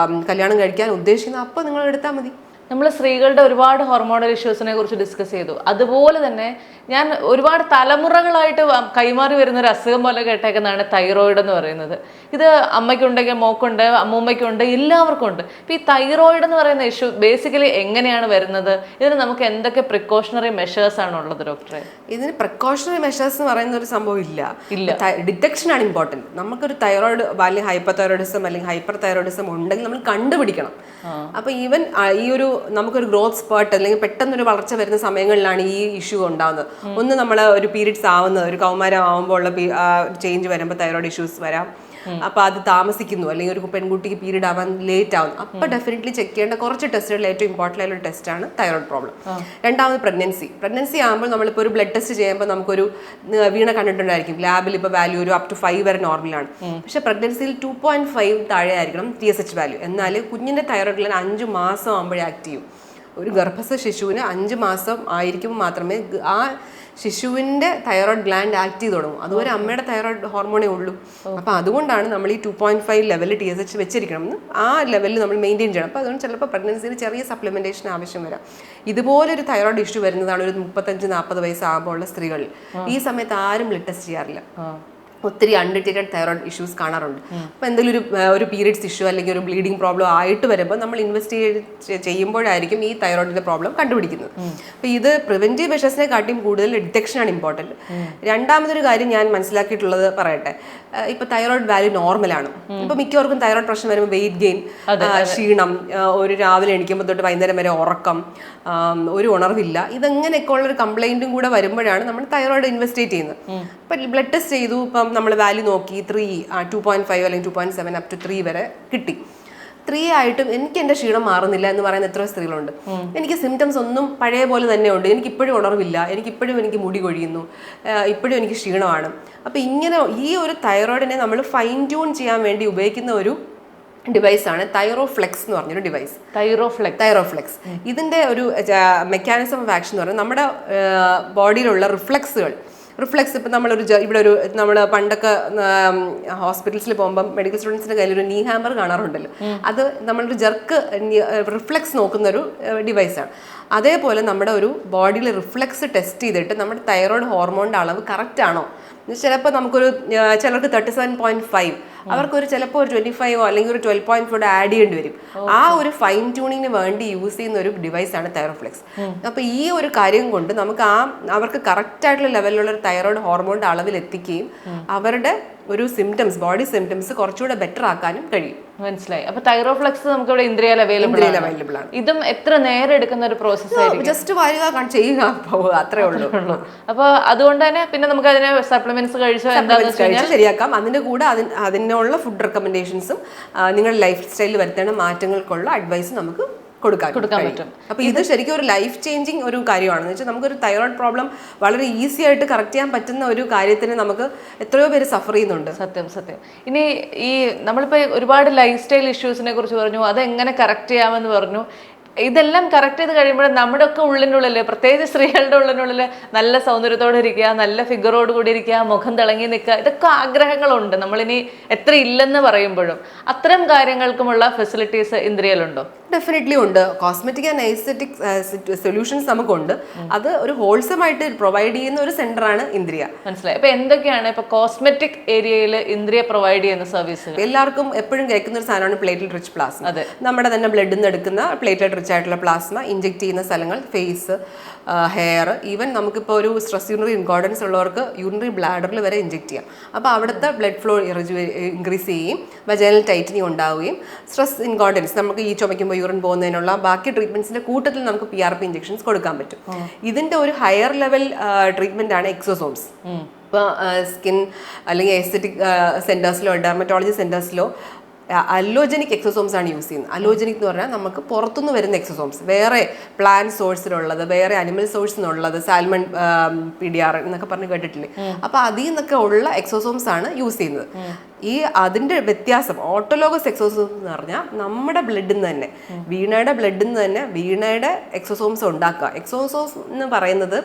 കല്യാണം കഴിക്കാൻ ഉദ്ദേശിക്കുന്നത് അപ്പോൾ നിങ്ങൾ എടുത്താൽ മതി. നമ്മൾ സ്ത്രീകളുടെ ഒരുപാട് ഹോർമോണൽ ഇഷ്യൂസിനെ കുറിച്ച് ഡിസ്കസ് ചെയ്തു. അതുപോലെ തന്നെ ഞാൻ ഒരുപാട് തലമുറകളായിട്ട് കൈമാറി വരുന്ന ഒരു അസുഖം പോലെ കേട്ടേക്കുന്നതാണ് തൈറോയിഡ് എന്ന് പറയുന്നത്. ഇത് അമ്മയ്ക്കുണ്ടെങ്കിൽ മോക്കുണ്ട്, അമ്മൂമ്മയ്ക്കുണ്ട്, എല്ലാവർക്കും ഉണ്ട്. ഇപ്പം ഈ തൈറോയിഡ് എന്ന് പറയുന്ന ഇഷ്യൂ ബേസിക്കലി എങ്ങനെയാണ് വരുന്നത്? ഇതിന് നമുക്ക് എന്തൊക്കെ പ്രിക്കോഷണറി മെഷേഴ്സ് ആണ് ഉള്ളത് ഡോക്ടറെ? ഇതിന് പ്രിക്കോഷണറി മെഷേഴ്സ് എന്ന് പറയുന്ന ഒരു സംഭവം ഇല്ല. ഡിറ്റക്ഷൻ ആണ് ഇമ്പോർട്ടൻറ്റ്. നമുക്കൊരു തൈറോയിഡ് അല്ലെങ്കിൽ ഹൈപ്പർ തൈറോയിഡിസം അല്ലെങ്കിൽ ഹൈപ്പർ തൈറോയിഡിസം ഉണ്ടെങ്കിൽ നമ്മൾ കണ്ടുപിടിക്കണം. അപ്പോൾ ഈവൻ ഈ നമുക്കൊരു ഗ്രോത്ത് സ്പേർട്ട് അല്ലെങ്കിൽ പെട്ടെന്നൊരു വളർച്ച വരുന്ന സമയങ്ങളിലാണ് ഈ ഇഷ്യൂ ഉണ്ടാകുന്നത്. ഒന്ന് നമ്മൾ ഒരു പീരീഡ്സ് ആവുന്നത്, ഒരു കൗമാരം ആവുമ്പോൾ ഉള്ള ചേഞ്ച് വരുമ്പോൾ തൈറോയിഡ് ഇഷ്യൂസ് വരാം. അപ്പോൾ അത് താമസിക്കുന്നു, അല്ലെങ്കിൽ ഒരു പെൺകുട്ടിക്ക് പീരീഡ് ആവാൻ ലേറ്റ് ആവുന്നു, അപ്പോൾ ഡെഫിനറ്റ്ലി ചെക്ക് ചെയ്യേണ്ട കുറച്ച് ടെസ്റ്റുകളിൽ ഏറ്റവും ഇമ്പോർട്ടൻ്റ് ആയിട്ടുള്ള ടെസ്റ്റാണ് തൈറോയിഡ് പ്രോബ്ലം. രണ്ടാമത് പ്രഗ്നൻസി ആകുമ്പോൾ നമ്മളിപ്പോൾ ഒരു ബ്ലഡ് ടെസ്റ്റ് ചെയ്യുമ്പോൾ നമുക്കൊരു വീണ കണ്ടിട്ടുണ്ടായിരിക്കും ലാബിൽ ഇപ്പോൾ വാല്യൂ ഒരു up to 5 വരെ നോർമലാണ്. പക്ഷേ പ്രഗ്നൻസിയിൽ 2.5 താഴെ ആയിരിക്കണം TSH വാല്യൂ. എന്നാൽ കുഞ്ഞിൻ്റെ തൈറോയിഡ് ഗ്ലാൻഡ് 5 മാസം ആകുമ്പോഴേ ആക്ട് ചെയ്യും. ഒരു ഗർഭസ്ഥ ശിശുവിന് 5 മാസം ആയിരിക്കുമ്പോൾ മാത്രമേ ആ ശിശുവിൻ്റെ തൈറോയിഡ് ഗ്ലാൻഡ് ആക്ട് ചെയ്ത് തുടങ്ങും. അതുവരെ അമ്മയുടെ തൈറോയിഡ് ഹോർമോണേ ഉള്ളൂ. അപ്പോൾ അതുകൊണ്ടാണ് നമ്മൾ ഈ 2.5 ലെവലിൽ TSH വെച്ചിരിക്കണം എന്ന് ആ ലെവലിൽ നമ്മൾ മെയിൻറ്റെയിൻ ചെയ്യണം. അപ്പോൾ അതുകൊണ്ട് ചിലപ്പോൾ പ്രഗ്നൻസിയിൽ ചെറിയ സപ്ലിമെൻറ്റേഷൻ ആവശ്യം വരാം. ഇതുപോലൊരു തൈറോയിഡ് ഇഷ്യൂ വരുന്നതാണ് ഒരു 35-40 വയസ്സാകുമ്പോൾ ഉള്ള സ്ത്രീകളിൽ. ഈ സമയത്ത് ആരും ബ്ലഡ് ടെസ്റ്റ് ചെയ്യാറില്ല. ഒത്തിരി അൺഡിറ്റക്റ്റഡ് തൈറോയിഡ് ഇഷ്യൂസ് കാണാറുണ്ട്. അപ്പോൾ എന്തെങ്കിലും ഒരു പീരീഡ്സ് ഇഷ്യൂ അല്ലെങ്കിൽ ഒരു ബ്ലീഡിങ് പ്രോബ്ലം ആയിട്ട് വരുമ്പോൾ നമ്മൾ ഇൻവെസ്റ്റിഗേറ്റ് ചെയ്യുമ്പോഴായിരിക്കും ഈ തൈറോയിഡിൻ്റെ പ്രോബ്ലം കണ്ടുപിടിക്കുന്നത്. അപ്പോൾ ഇത് പ്രിവെൻറ്റീവ് മെഷേഴ്സിനെ കാട്ടിയും കൂടുതൽ ഡിറ്റക്ഷനാണ് ഇമ്പോർട്ടൻറ്റ്. രണ്ടാമതൊരു കാര്യം ഞാൻ മനസ്സിലാക്കിയിട്ടുള്ളത് പറയട്ടെ. ഇപ്പോൾ തൈറോയിഡ് വാല്യൂ നോർമലാണ്. ഇപ്പോൾ മിക്കവർക്കും തൈറോയിഡ് പ്രശ്നം വരുമ്പോൾ വെയിറ്റ് ഗെയിൻ, ക്ഷീണം, ഒരു രാവിലെ എണീക്കുമ്പോൾ തൊട്ട് വൈകുന്നേരം വരെ ഉറക്കം, ഒരു ഉണർവില്ല, ഇതെങ്ങനെയൊക്കെ ഉള്ളൊരു കംപ്ലൈൻറ്റും കൂടെ വരുമ്പോഴാണ് നമ്മൾ തൈറോയിഡ് ഇൻവെസ്റ്റിഗേറ്റ് ചെയ്യുന്നത്. അപ്പം ബ്ലഡ് ടെസ്റ്റ് ചെയ്തു, ഇപ്പം നമ്മൾ വാല്യൂ നോക്കി 2.5 അല്ലെങ്കിൽ 2.7 up to 3 വരെ കിട്ടി. 3 ആയിട്ടും എനിക്ക് എൻ്റെ ക്ഷീണം മാറുന്നില്ല എന്ന് പറയുന്ന എത്ര സ്ത്രീകളുണ്ട്. എനിക്ക് സിംറ്റംസ് ഒന്നും പഴയ പോലെ തന്നെ ഉണ്ട്, എനിക്കിപ്പോഴും ഉണർവില്ല, എനിക്ക് മുടി കൊഴിയുന്നു, ഇപ്പോഴും എനിക്ക് ക്ഷീണമാണ്. അപ്പോൾ ഇങ്ങനെ ഈ ഒരു തൈറോയിഡിനെ നമ്മൾ ഫൈൻ ട്യൂൺ ചെയ്യാൻ വേണ്ടി ഉപയോഗിക്കുന്ന ഒരു ഡിവൈസാണ് തൈറോഫ്ലെക്സ് എന്ന് പറഞ്ഞൊരു ഡിവൈസ്. തൈറോഫ്ലെക്സ് ഇതിൻ്റെ ഒരു മെക്കാനിസം ഓഫ് ആക്ഷൻ എന്ന് പറഞ്ഞാൽ നമ്മുടെ ബോഡിയിലുള്ള റിഫ്ലക്സുകൾ ഇപ്പം നമ്മൾ പണ്ടൊക്കെ ഹോസ്പിറ്റൽസിൽ പോകുമ്പം മെഡിക്കൽ സ്റ്റുഡൻസിൻ്റെ കയ്യിലൊരു നീ ഹാമർ കാണാറുണ്ടല്ലോ, അത് നമ്മളൊരു ജർക്ക് റിഫ്ലക്സ് നോക്കുന്നൊരു ഡിവൈസാണ്. അതേപോലെ നമ്മുടെ ഒരു ബോഡിയിൽ റിഫ്ലക്സ് ടെസ്റ്റ് ചെയ്തിട്ട് നമ്മുടെ തൈറോയിഡ് ഹോർമോണിൻ്റെ അളവ് കറക്റ്റ് ആണോ. ചിലപ്പോൾ ചിലർക്ക് 37.5, അവർക്കൊരു ചിലപ്പോൾ ഒരു 25 അല്ലെങ്കിൽ ഒരു 12.4 ആഡ് ചെയ്യേണ്ടി വരും. ആ ഒരു ഫൈൻ ട്യൂണിങ്ങിന് വേണ്ടി യൂസ് ചെയ്യുന്ന ഒരു ഡിവൈസാണ് തൈറോഫ്ലെക്സ്. അപ്പോൾ ഈ ഒരു കാര്യം കൊണ്ട് നമുക്ക് അവർക്ക് കറക്റ്റ് ആയിട്ടുള്ള ലെവലിലുള്ള ഒരു തൈറോയിഡ് ഹോർമോണിൻ്റെ അളവിൽ എത്തിക്കുകയും അവരുടെ ഒരു ബോഡി സിംറ്റംസ് കുറച്ചുകൂടെ ബെറ്റർ ആക്കാനും കഴിയും. മനസ്സിലായി. അപ്പൊ തൈറോഫ്ലെക്സ് നമുക്ക് ഇവിടെ ഇന്ത്യയിൽ അവൈലബിൾ ആണ്. ഇതും എത്ര നേരം എടുക്കുന്ന ഒരു പ്രോസസ് ആയിരിക്കും? ജസ്റ്റ് വരിക, ചെയ്യുക, പോവുക, അത്രേ ഉള്ളൂ. അപ്പൊ അതുകൊണ്ട് തന്നെ പിന്നെ നമുക്ക് അതിനെ സപ്ലിമെന്റ്സ് കഴിച്ചാൽ ശരിയാക്കാം. അതിന്റെ കൂടെ അതിനുള്ള ഫുഡ് റെക്കമെൻഡേഷൻസും നിങ്ങളുടെ ലൈഫ് സ്റ്റൈലിൽ വരുത്തേണ്ട മാറ്റങ്ങൾക്കുള്ള അഡ്വൈസ് നമുക്ക് കൊടുക്കാൻ പറ്റും. അപ്പോൾ ഇത് ശരിക്കും ഒരു ലൈഫ് ചേഞ്ചിങ് ഒരു കാര്യമാണ്. എന്ന് വെച്ചാൽ നമുക്കൊരു തൈറോയിഡ് പ്രോബ്ലം വളരെ ഈസി ആയിട്ട് കറക്റ്റ് ചെയ്യാൻ പറ്റുന്ന ഒരു കാര്യത്തിന് നമുക്ക് എത്രയോ പേര് സഫർ ചെയ്യുന്നുണ്ട്. സത്യം. ഇനി ഈ നമ്മളിപ്പോൾ ഒരുപാട് ലൈഫ് സ്റ്റൈൽ ഇഷ്യൂസിനെ കുറിച്ച് പറഞ്ഞു, അതെങ്ങനെ കറക്റ്റ് ചെയ്യാമെന്ന് പറഞ്ഞു. ഇതെല്ലാം കറക്റ്റ് ചെയ്ത് കഴിയുമ്പോൾ നമ്മുടെ ഒക്കെ ഉള്ളിനുള്ളിൽ, പ്രത്യേകിച്ച് സ്ത്രീകളുടെ ഉള്ളിനുള്ളിൽ നല്ല സൗന്ദര്യത്തോടെ ഇരിക്കുക, നല്ല ഫിഗറോട് കൂടി ഇരിക്കുക, മുഖം തിളങ്ങി നിൽക്കുക, ഇതൊക്കെ ആഗ്രഹങ്ങളുണ്ട്. നമ്മളിനി എത്ര ഇല്ലെന്ന് പറയുമ്പോഴും അത്തരം കാര്യങ്ങൾക്കുമുള്ള ഫെസിലിറ്റീസ് ഇന്ത്യയിലുണ്ടോ? ഡെഫിനറ്റ്ലി ഉണ്ട്. കോസ്മെറ്റിക് ആൻഡ് എസ്തെറ്റിക് സൊല്യൂഷൻസ് നമുക്കുണ്ട്. അത് ഒരു ഹോൾസം ആയിട്ട് പ്രൊവൈഡ് ചെയ്യുന്ന ഒരു സെന്ററാണ് ഇന്ദ്രിയ. മനസ്സിലായി. അപ്പൊ എന്തൊക്കെയാണ് ഇപ്പൊ കോസ്മെറ്റിക് ഏരിയയിൽ ഇന്ദ്രിയ പ്രൊവൈഡ് ചെയ്യുന്ന സർവീസ്? എല്ലാവർക്കും എപ്പോഴും കേൾക്കുന്ന ഒരു സാധനമാണ് പ്ലേറ്റ്ലെറ്റ് റിച്ച് പ്ലാസ്മ. നമ്മുടെ തന്നെ ബ്ലഡിൽ നിന്ന് എടുക്കുന്ന പ്ലേറ്റ്ലെറ്റ് റിച്ച് ആയിട്ടുള്ള പ്ലാസ്മ ഇഞ്ചെക്ട് ചെയ്യുന്ന സ്ഥലങ്ങൾ ഫേസ്, ഹെയർ, ഈവൻ നമുക്കിപ്പോൾ ഒരു സ്ട്രെസ് യൂറിനറി ഇൻകോർഡൻസ് ഉള്ളവർക്ക് യൂറിനറി ബ്ലാഡറിൽ വരെ ഇഞ്ചെക്ട് ചെയ്യാം. അപ്പോൾ അവിടുത്തെ ബ്ലഡ് ഫ്ലോ ഇൻക്രീസ് ചെയ്യുകയും വജൈനൽ ടൈറ്റനിങ് ഉണ്ടാവുകയും സ്ട്രെസ് ഇൻകോർഡൻസ് നമുക്ക് ഈ ചുമയ്ക്കുമ്പോൾ യൂറിൻ പോകുന്നതിനുള്ള ബാക്കി ട്രീറ്റ്മെന്റ്സിന്റെ കൂട്ടത്തിൽ നമുക്ക് PRP ഇഞ്ചെക്ഷൻസ് കൊടുക്കാൻ പറ്റും. ഇതിന്റെ ഒരു ഹയർ ലെവൽ ട്രീറ്റ്മെന്റ് ആണ് എക്സോസോംസ്. ഇപ്പോൾ സ്കിൻ അല്ലെങ്കിൽ എസ്തെറ്റിക് സെന്റേഴ്സിലോ ഡെർമറ്റോളജി സെന്റേഴ്സിലോ അലോജനിക് എക്സോസോംസ് ആണ് യൂസ് ചെയ്യുന്നത്. അലോജനിക് എന്ന് പറഞ്ഞാൽ നമുക്ക് പുറത്തുനിന്ന് വരുന്ന എക്സോസോംസ്, വേറെ പ്ലാന്റ് സോഴ്സിലുള്ളത്, വേറെ അനിമൽ സോഴ്സിൽ നിന്നുള്ളത്, സാൽമൺ PDR എന്നൊക്കെ പറഞ്ഞ് കേട്ടിട്ടില്ലേ? അപ്പോൾ അതിൽ നിന്നൊക്കെ ഉള്ള എക്സോസോംസ് ആണ് യൂസ് ചെയ്യുന്നത്. അതിന്റെ വ്യത്യാസം ഓട്ടോലോഗസ് എക്സോസോംസ് എന്ന് പറഞ്ഞാൽ നമ്മുടെ ബ്ലഡിൽ നിന്ന് തന്നെ, വീണയുടെ ബ്ലഡിൽ നിന്ന് തന്നെ വീണയുടെ എക്സോസോംസ് ഉണ്ടാക്കുക. എക്സോസോംസ് എന്ന് പറയുന്നത്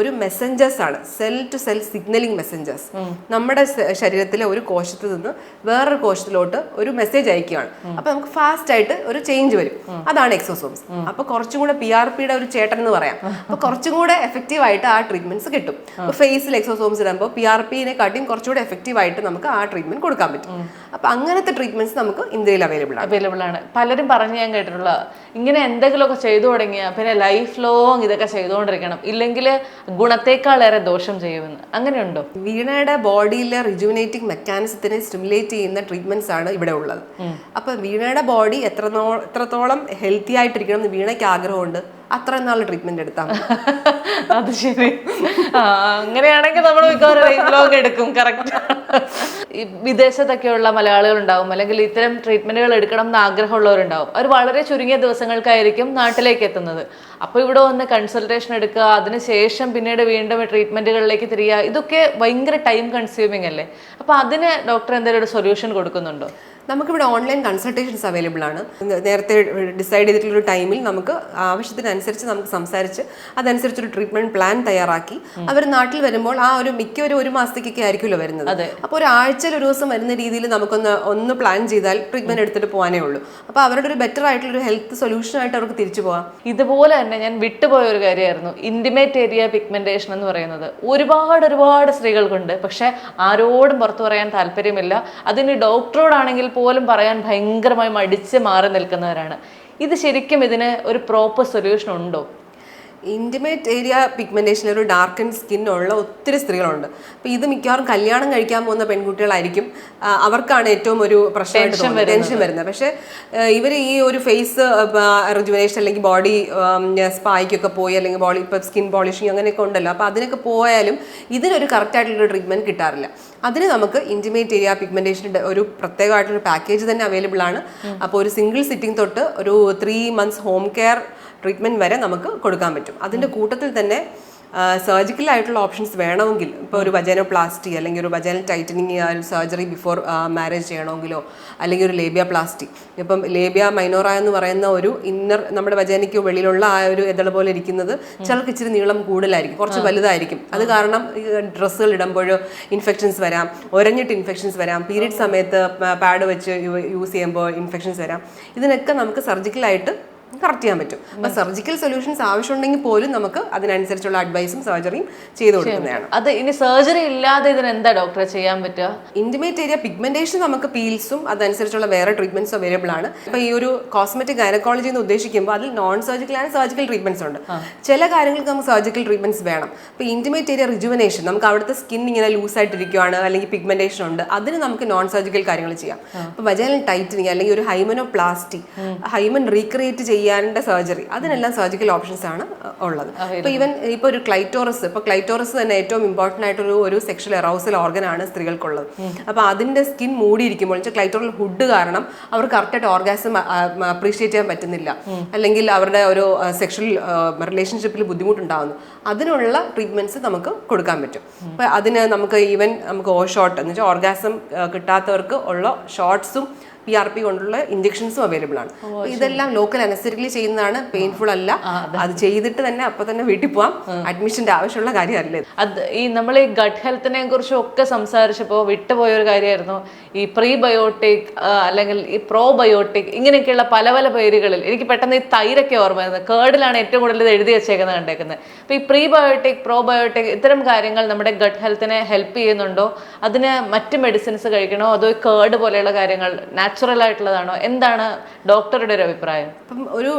ഒരു മെസ്സഞ്ചേഴ്സ് ആണ്, cell to cell signaling messengers. നമ്മുടെ ശരീരത്തിലെ ഒരു കോശത്തിൽ നിന്ന് വേറൊരു കോശത്തിലോട്ട് ഒരു മെസ്സേജ് അയക്കുകയാണ്. അപ്പൊ നമുക്ക് ഫാസ്റ്റ് ആയിട്ട് ഒരു ചേഞ്ച് വരും. അതാണ് എക്സോസോംസ്. അപ്പൊ കുറച്ചും കൂടെ PRPയുടെ ഒരു ചേട്ടൻ എന്ന് പറയാം. അപ്പൊ കുറച്ചും കൂടെ എഫക്റ്റീവ് ആയിട്ട് ആ ട്രീറ്റ്മെന്റ്സ് കിട്ടും. അപ്പൊ ഫേസിൽ എക്സോസോംസ് ഇടുമ്പോൾ PRPനെ കാട്ടിയും കുറച്ചുകൂടെ എഫക്റ്റീവ് ആയിട്ട് നമുക്ക് ആ ട്രീറ്റ്മെന്റ് കൊടുക്കാൻ പറ്റും. അപ്പൊ അങ്ങനത്തെ ട്രീറ്റ്മെന്റ്സ് നമുക്ക് ഇന്ത്യയിൽ അവൈലബിൾ ആണ്. പലരും പറഞ്ഞു ഞാൻ കേട്ടിട്ടുള്ള, ഇങ്ങനെ എന്തെങ്കിലുമൊക്കെ ചെയ്തു തുടങ്ങിയാൽ പിന്നെ ലൈഫ് ലോങ് ഇതൊക്കെ ചെയ്തുകൊണ്ടിരിക്കണം, ഇല്ലെങ്കിൽ ഗുണത്തേക്കാളേറെ ദോഷം ചെയ്യുമെന്ന്. അങ്ങനെയുണ്ടോ? വീണയുടെ ബോഡിയിലെ റിജുവിനേറ്റിംഗ് മെക്കാനിസത്തിനെ സ്റ്റിമുലേറ്റ് ചെയ്യുന്ന ട്രീറ്റ്മെന്റ്സ് ആണ് ഇവിടെ ഉള്ളത്. അപ്പൊ വീണയുടെ ബോഡി എത്രത്തോളം ഹെൽത്തി ആയിട്ടിരിക്കണം എന്ന് വീണയ്ക്ക് ആഗ്രഹമുണ്ട്, അത്ര നാൾ ട്രീറ്റ്മെന്റ് എടുത്താൽ അത് ശരി. അങ്ങനെയാണെങ്കിൽ നമ്മൾ മിക്കവാറും ലൈഫ് ലോങ് എടുക്കും. കറക്റ്റ്. ഈ വിദേശത്തൊക്കെയുള്ള മലയാളികൾ ഉണ്ടാവും, അല്ലെങ്കിൽ ഇത്തരം ട്രീറ്റ്മെന്റുകൾ എടുക്കണം എന്ന് ആഗ്രഹമുള്ളവരുണ്ടാവും. അവർ വളരെ ചുരുങ്ങിയ ദിവസങ്ങൾക്കായിരിക്കും നാട്ടിലേക്ക് എത്തുന്നത്. അപ്പോൾ ഇവിടെ വന്ന് കൺസൾട്ടേഷൻ എടുക്കുക, അതിനുശേഷം പിന്നീട് വീണ്ടും ട്രീറ്റ്മെന്റുകളിലേക്ക് തിരിയുക, ഇതൊക്കെ ഭയങ്കര ടൈം കൺസ്യൂമിങ് അല്ലേ? അപ്പോൾ അതിന് ഡോക്ടർ എന്തെങ്കിലും ഒരു സൊല്യൂഷൻ കൊടുക്കുന്നുണ്ടോ? നമുക്കിവിടെ ഓൺലൈൻ കൺസൾട്ടേഷൻസ് അവൈലബിൾ ആണ്. നേരത്തെ ഡിസൈഡ് ചെയ്തിട്ടുള്ളൊരു ടൈമിൽ നമുക്ക് ആവശ്യത്തിനനുസരിച്ച് നമുക്ക് സംസാരിച്ച് അതനുസരിച്ചൊരു ട്രീറ്റ്മെന്റ് പ്ലാൻ തയ്യാറാക്കി അവർ നാട്ടിൽ വരുമ്പോൾ മിക്കവരും ഒരു മാസത്തേക്കൊക്കെ ആയിരിക്കുമല്ലോ വരുന്നത്. അപ്പോൾ ഒരാഴ്ചയിൽ ഒരു ദിവസം വരുന്ന രീതിയിൽ നമുക്കൊന്ന് പ്ലാൻ ചെയ്താൽ ട്രീറ്റ്മെന്റ് എടുത്തിട്ട് പോകാനേ ഉള്ളൂ. അപ്പോൾ അവരുടെ ഒരു ബെറ്റർ ആയിട്ടുള്ള ഒരു ഹെൽത്ത് സൊല്യൂഷൻ ആയിട്ട് അവർക്ക് തിരിച്ചു പോകാം. ഇതുപോലെ തന്നെ ഞാൻ വിട്ടുപോയ ഒരു കാര്യമായിരുന്നു ഇന്റിമേറ്റ് ഏരിയ പിഗ്മെന്റേഷൻ എന്ന് പറയുന്നത്. ഒരുപാട് സ്ത്രീകൾക്കുണ്ട്, പക്ഷെ ആരോടും പുറത്തു പറയാൻ താല്പര്യമില്ല. അതിന് ഡോക്ടറോടാണെങ്കിൽ പോലും പറയാൻ ഭയങ്കരമായി മടിച്ച് മാറി നിൽക്കുന്നവരാണ്. ഇത് ശരിക്കും ഇതിന് ഒരു പ്രോപ്പർ സൊല്യൂഷൻ ഉണ്ടോ? ഇന്റിമേറ്റ് ഏരിയ പിഗ്മെന്റേഷൻ ഒരു ഡാർക്കൻ സ്കിൻ ഉള്ള ഒത്തിരി സ്ത്രീകളുണ്ട്. അപ്പോൾ ഇത് മിക്കവാറും കല്യാണം കഴിക്കാൻ പോകുന്ന പെൺകുട്ടികളായിരിക്കും, അവർക്കാണ് ഏറ്റവും ഒരു പ്രശ്നമായിട്ട് ടെൻഷൻ വരുന്നത്. പക്ഷേ ഇവർ ഈ ഒരു ഫേസ് റിജുവിനേഷൻ അല്ലെങ്കിൽ ബോഡി സ്പായ്ക്കൊക്കെ പോയി, അല്ലെങ്കിൽ ബോഡി ഇപ്പോൾ സ്കിൻ പോളിഷിങ് അങ്ങനെയൊക്കെ ഉണ്ടല്ലോ, അപ്പോൾ അതിനൊക്കെ പോയാലും ഇതിനൊരു കറക്റ്റായിട്ടുള്ളൊരു ട്രീറ്റ്മെൻറ്റ് കിട്ടാറില്ല. അതിന് നമുക്ക് ഇന്റിമേറ്റ് ഏരിയ പിഗ്മെന്റേഷൻ്റെ ഒരു പ്രത്യേകമായിട്ടൊരു പാക്കേജ് തന്നെ അവൈലബിൾ ആണ്. അപ്പോൾ ഒരു സിംഗിൾ സിറ്റിംഗ് തൊട്ട് ഒരു 3 months ഹോം കെയർ ട്രീറ്റ്മെൻറ്റ് വരെ നമുക്ക് കൊടുക്കാൻ പറ്റും. അതിൻ്റെ കൂട്ടത്തിൽ തന്നെ സർജിക്കൽ ആയിട്ടുള്ള ഓപ്ഷൻസ് വേണമെങ്കിൽ, ഇപ്പോൾ ഒരു വജൈനോപ്ലാസ്റ്റി അല്ലെങ്കിൽ ഒരു vaginal tightening surgery before marriage ചെയ്യണമെങ്കിലോ, അല്ലെങ്കിൽ ഒരു ലേബിയ പ്ലാസ്റ്റി. ഇപ്പം ലേബിയ മൈനോറ എന്ന് പറയുന്ന ഒരു നമ്മുടെ വജൈനയ്ക്ക് വെളിയിലുള്ള ആ ഒരു എതള പോലെ ഇരിക്കുന്നത് ചിലർക്ക് ഇച്ചിരി നീളം കൂടുതലായിരിക്കും, കുറച്ച് വലുതായിരിക്കും. അത് കാരണം ഡ്രസ്സുകൾ ഇടുമ്പോൾ ഇൻഫെക്ഷൻസ് വരാം, ഒരഞ്ഞിട്ട് ഇൻഫെക്ഷൻസ് വരാം, പീരീഡ് സമയത്ത് പാഡ് വെച്ച് യൂസ് ചെയ്യുമ്പോൾ ഇൻഫെക്ഷൻസ് വരാം. ഇതിനൊക്കെ നമുക്ക് സർജിക്കലായിട്ട് കറക്റ്റ് ചെയ്യാൻ പറ്റും. അപ്പോൾ സർജിക്കൽ സൊല്യൂഷൻസ് ആവശ്യമുണ്ടെങ്കിൽ പോലും നമുക്ക് അതിനനുസരിച്ചുള്ള അഡ്വൈസും സർജറിയും ചെയ്തു കൊടുക്കുന്നതാണ്. അത് ഇനി സർജറി ഇല്ലാതെ ഇതിന് എന്താ ഡോക്ടറെ ചെയ്യാൻ പറ്റുക? ഇന്റിമേറ്റ് ഏരിയ പിഗ്മെന്റേഷൻ നമുക്ക് പീൽസും അതനുസരിച്ചുള്ള വേറെ ട്രീറ്റ്മെന്റ്സ് അവൈലബിൾ ആണ്. ഇപ്പോൾ ഈ ഒരു കോസ്മെറ്റിക് ഗൈനക്കോളജി എന്ന് ഉദ്ദേശിക്കുമ്പോൾ അതിൽ non surgical and surgical treatments ഉണ്ട്. ചില കാര്യങ്ങൾക്ക് നമുക്ക് സർജിക്കൽ ട്രീറ്റ്മെന്റ്സ് വേണം. ഇപ്പോൾ ഇന്റിമേറ്റ് ഏരിയ റിജുവിനേഷൻ, നമുക്ക് അവിടുത്തെ സ്കിൻ ഇങ്ങനെ ലൂസായിട്ടിരിക്കുകയാണ്, അല്ലെങ്കിൽ പിഗ്മെന്റേഷൻ ഉണ്ട്, അതിന് നമുക്ക് നോൺ സർജിക്കൽ കാര്യങ്ങൾ ചെയ്യാം. ഇപ്പോൾ വജൈനൽ ടൈറ്റനിങ് അല്ലെങ്കിൽ ഒരു ഹൈമനോപ്ലാസ്റ്റി, ഹൈമൻ റീക്രിയേറ്റ് ചെയ്യാൻ സർജറി, അതിനെല്ലാം സർജിക്കൽ ഓപ്ഷൻസ് ആണ് ഉള്ളത്. ഇപ്പോൾ ഒരു ക്ലൈറ്റോറസ് തന്നെ ഏറ്റവും ഇമ്പോർട്ടൻ്റ് ആയിട്ടൊരു ഒരു സെക്ഷൽ എറൗസൽ ഓർഗൻ ആണ് സ്ത്രീകൾക്കുള്ളത്. അപ്പോൾ അതിന്റെ സ്കിൻ മൂടിയിരിക്കുമ്പോൾ ക്ലൈറ്റോറൽ ഹുഡ് കാരണം അവർക്ക് കറക്റ്റായിട്ട് ഓർഗാസം അപ്രീഷിയേറ്റ് ചെയ്യാൻ പറ്റുന്നില്ല, അല്ലെങ്കിൽ അവരുടെ ഒരു സെക്ഷൽ റിലേഷൻഷിപ്പിൽ ബുദ്ധിമുട്ടുണ്ടാകുന്നു. അതിനുള്ള ട്രീറ്റ്മെന്റ്സ് നമുക്ക് കൊടുക്കാൻ പറ്റും. അപ്പോൾ അതിന് നമുക്ക് ഓ ഷോട്ട് എന്ന് വെച്ചാൽ ഓർഗാസം കിട്ടാത്തവർക്ക് ഉള്ള ഷോർട്ട്സും PRP കൊണ്ടുള്ള ഇഞ്ചക്ഷൻസും അവൈലബിൾ ആണ്. ഇതെല്ലാം ലോക്കൽ അനസ്തറ്റിക്കലി ചെയ്യുന്നതാണ്, പെയിൻഫുൾ അല്ല. അത് ചെയ്തിട്ട് തന്നെ അപ്പൊ തന്നെ വീട്ടിൽ പോവാം, അഡ്മിഷന്റെ ആവശ്യമുള്ള കാര്യമല്ലേ. അത് നമ്മൾ ഈ ഗട്ട് ഹെൽത്തിനെ കുറിച്ചും ഒക്കെ സംസാരിച്ചപ്പോൾ വിട്ടുപോയൊരു കാര്യമായിരുന്നു ഈ പ്രീബയോട്ടിക് അല്ലെങ്കിൽ ഈ പ്രോബയോട്ടിക്, ഇങ്ങനെയൊക്കെയുള്ള പല പല പേരുകളിൽ. എനിക്ക് പെട്ടെന്ന് ഈ തൈരൊക്കെ ഓർമ്മ വരുന്നത്, കേർഡിലാണ് ഏറ്റവും കൂടുതൽ ഇത് എഴുതി വെച്ചേക്കുന്നത് കണ്ടേക്കുന്നത്. അപ്പോൾ ഈ പ്രീബയോട്ടിക് പ്രോബയോട്ടിക് ഇത്തരം കാര്യങ്ങൾ നമ്മുടെ ഗട്ട് ഹെൽത്തിനെ ഹെൽപ്പ് ചെയ്യുന്നുണ്ടോ? അതിന് മറ്റ് മെഡിസിൻസ് കഴിക്കണോ, അതോ കേർഡ് പോലെയുള്ള കാര്യങ്ങൾ നാച്ചുറൽ ആയിട്ടുള്ളതാണോ? എന്താണ് ഡോക്ടറുടെ ഒരു അഭിപ്രായം? അപ്പം ഒരു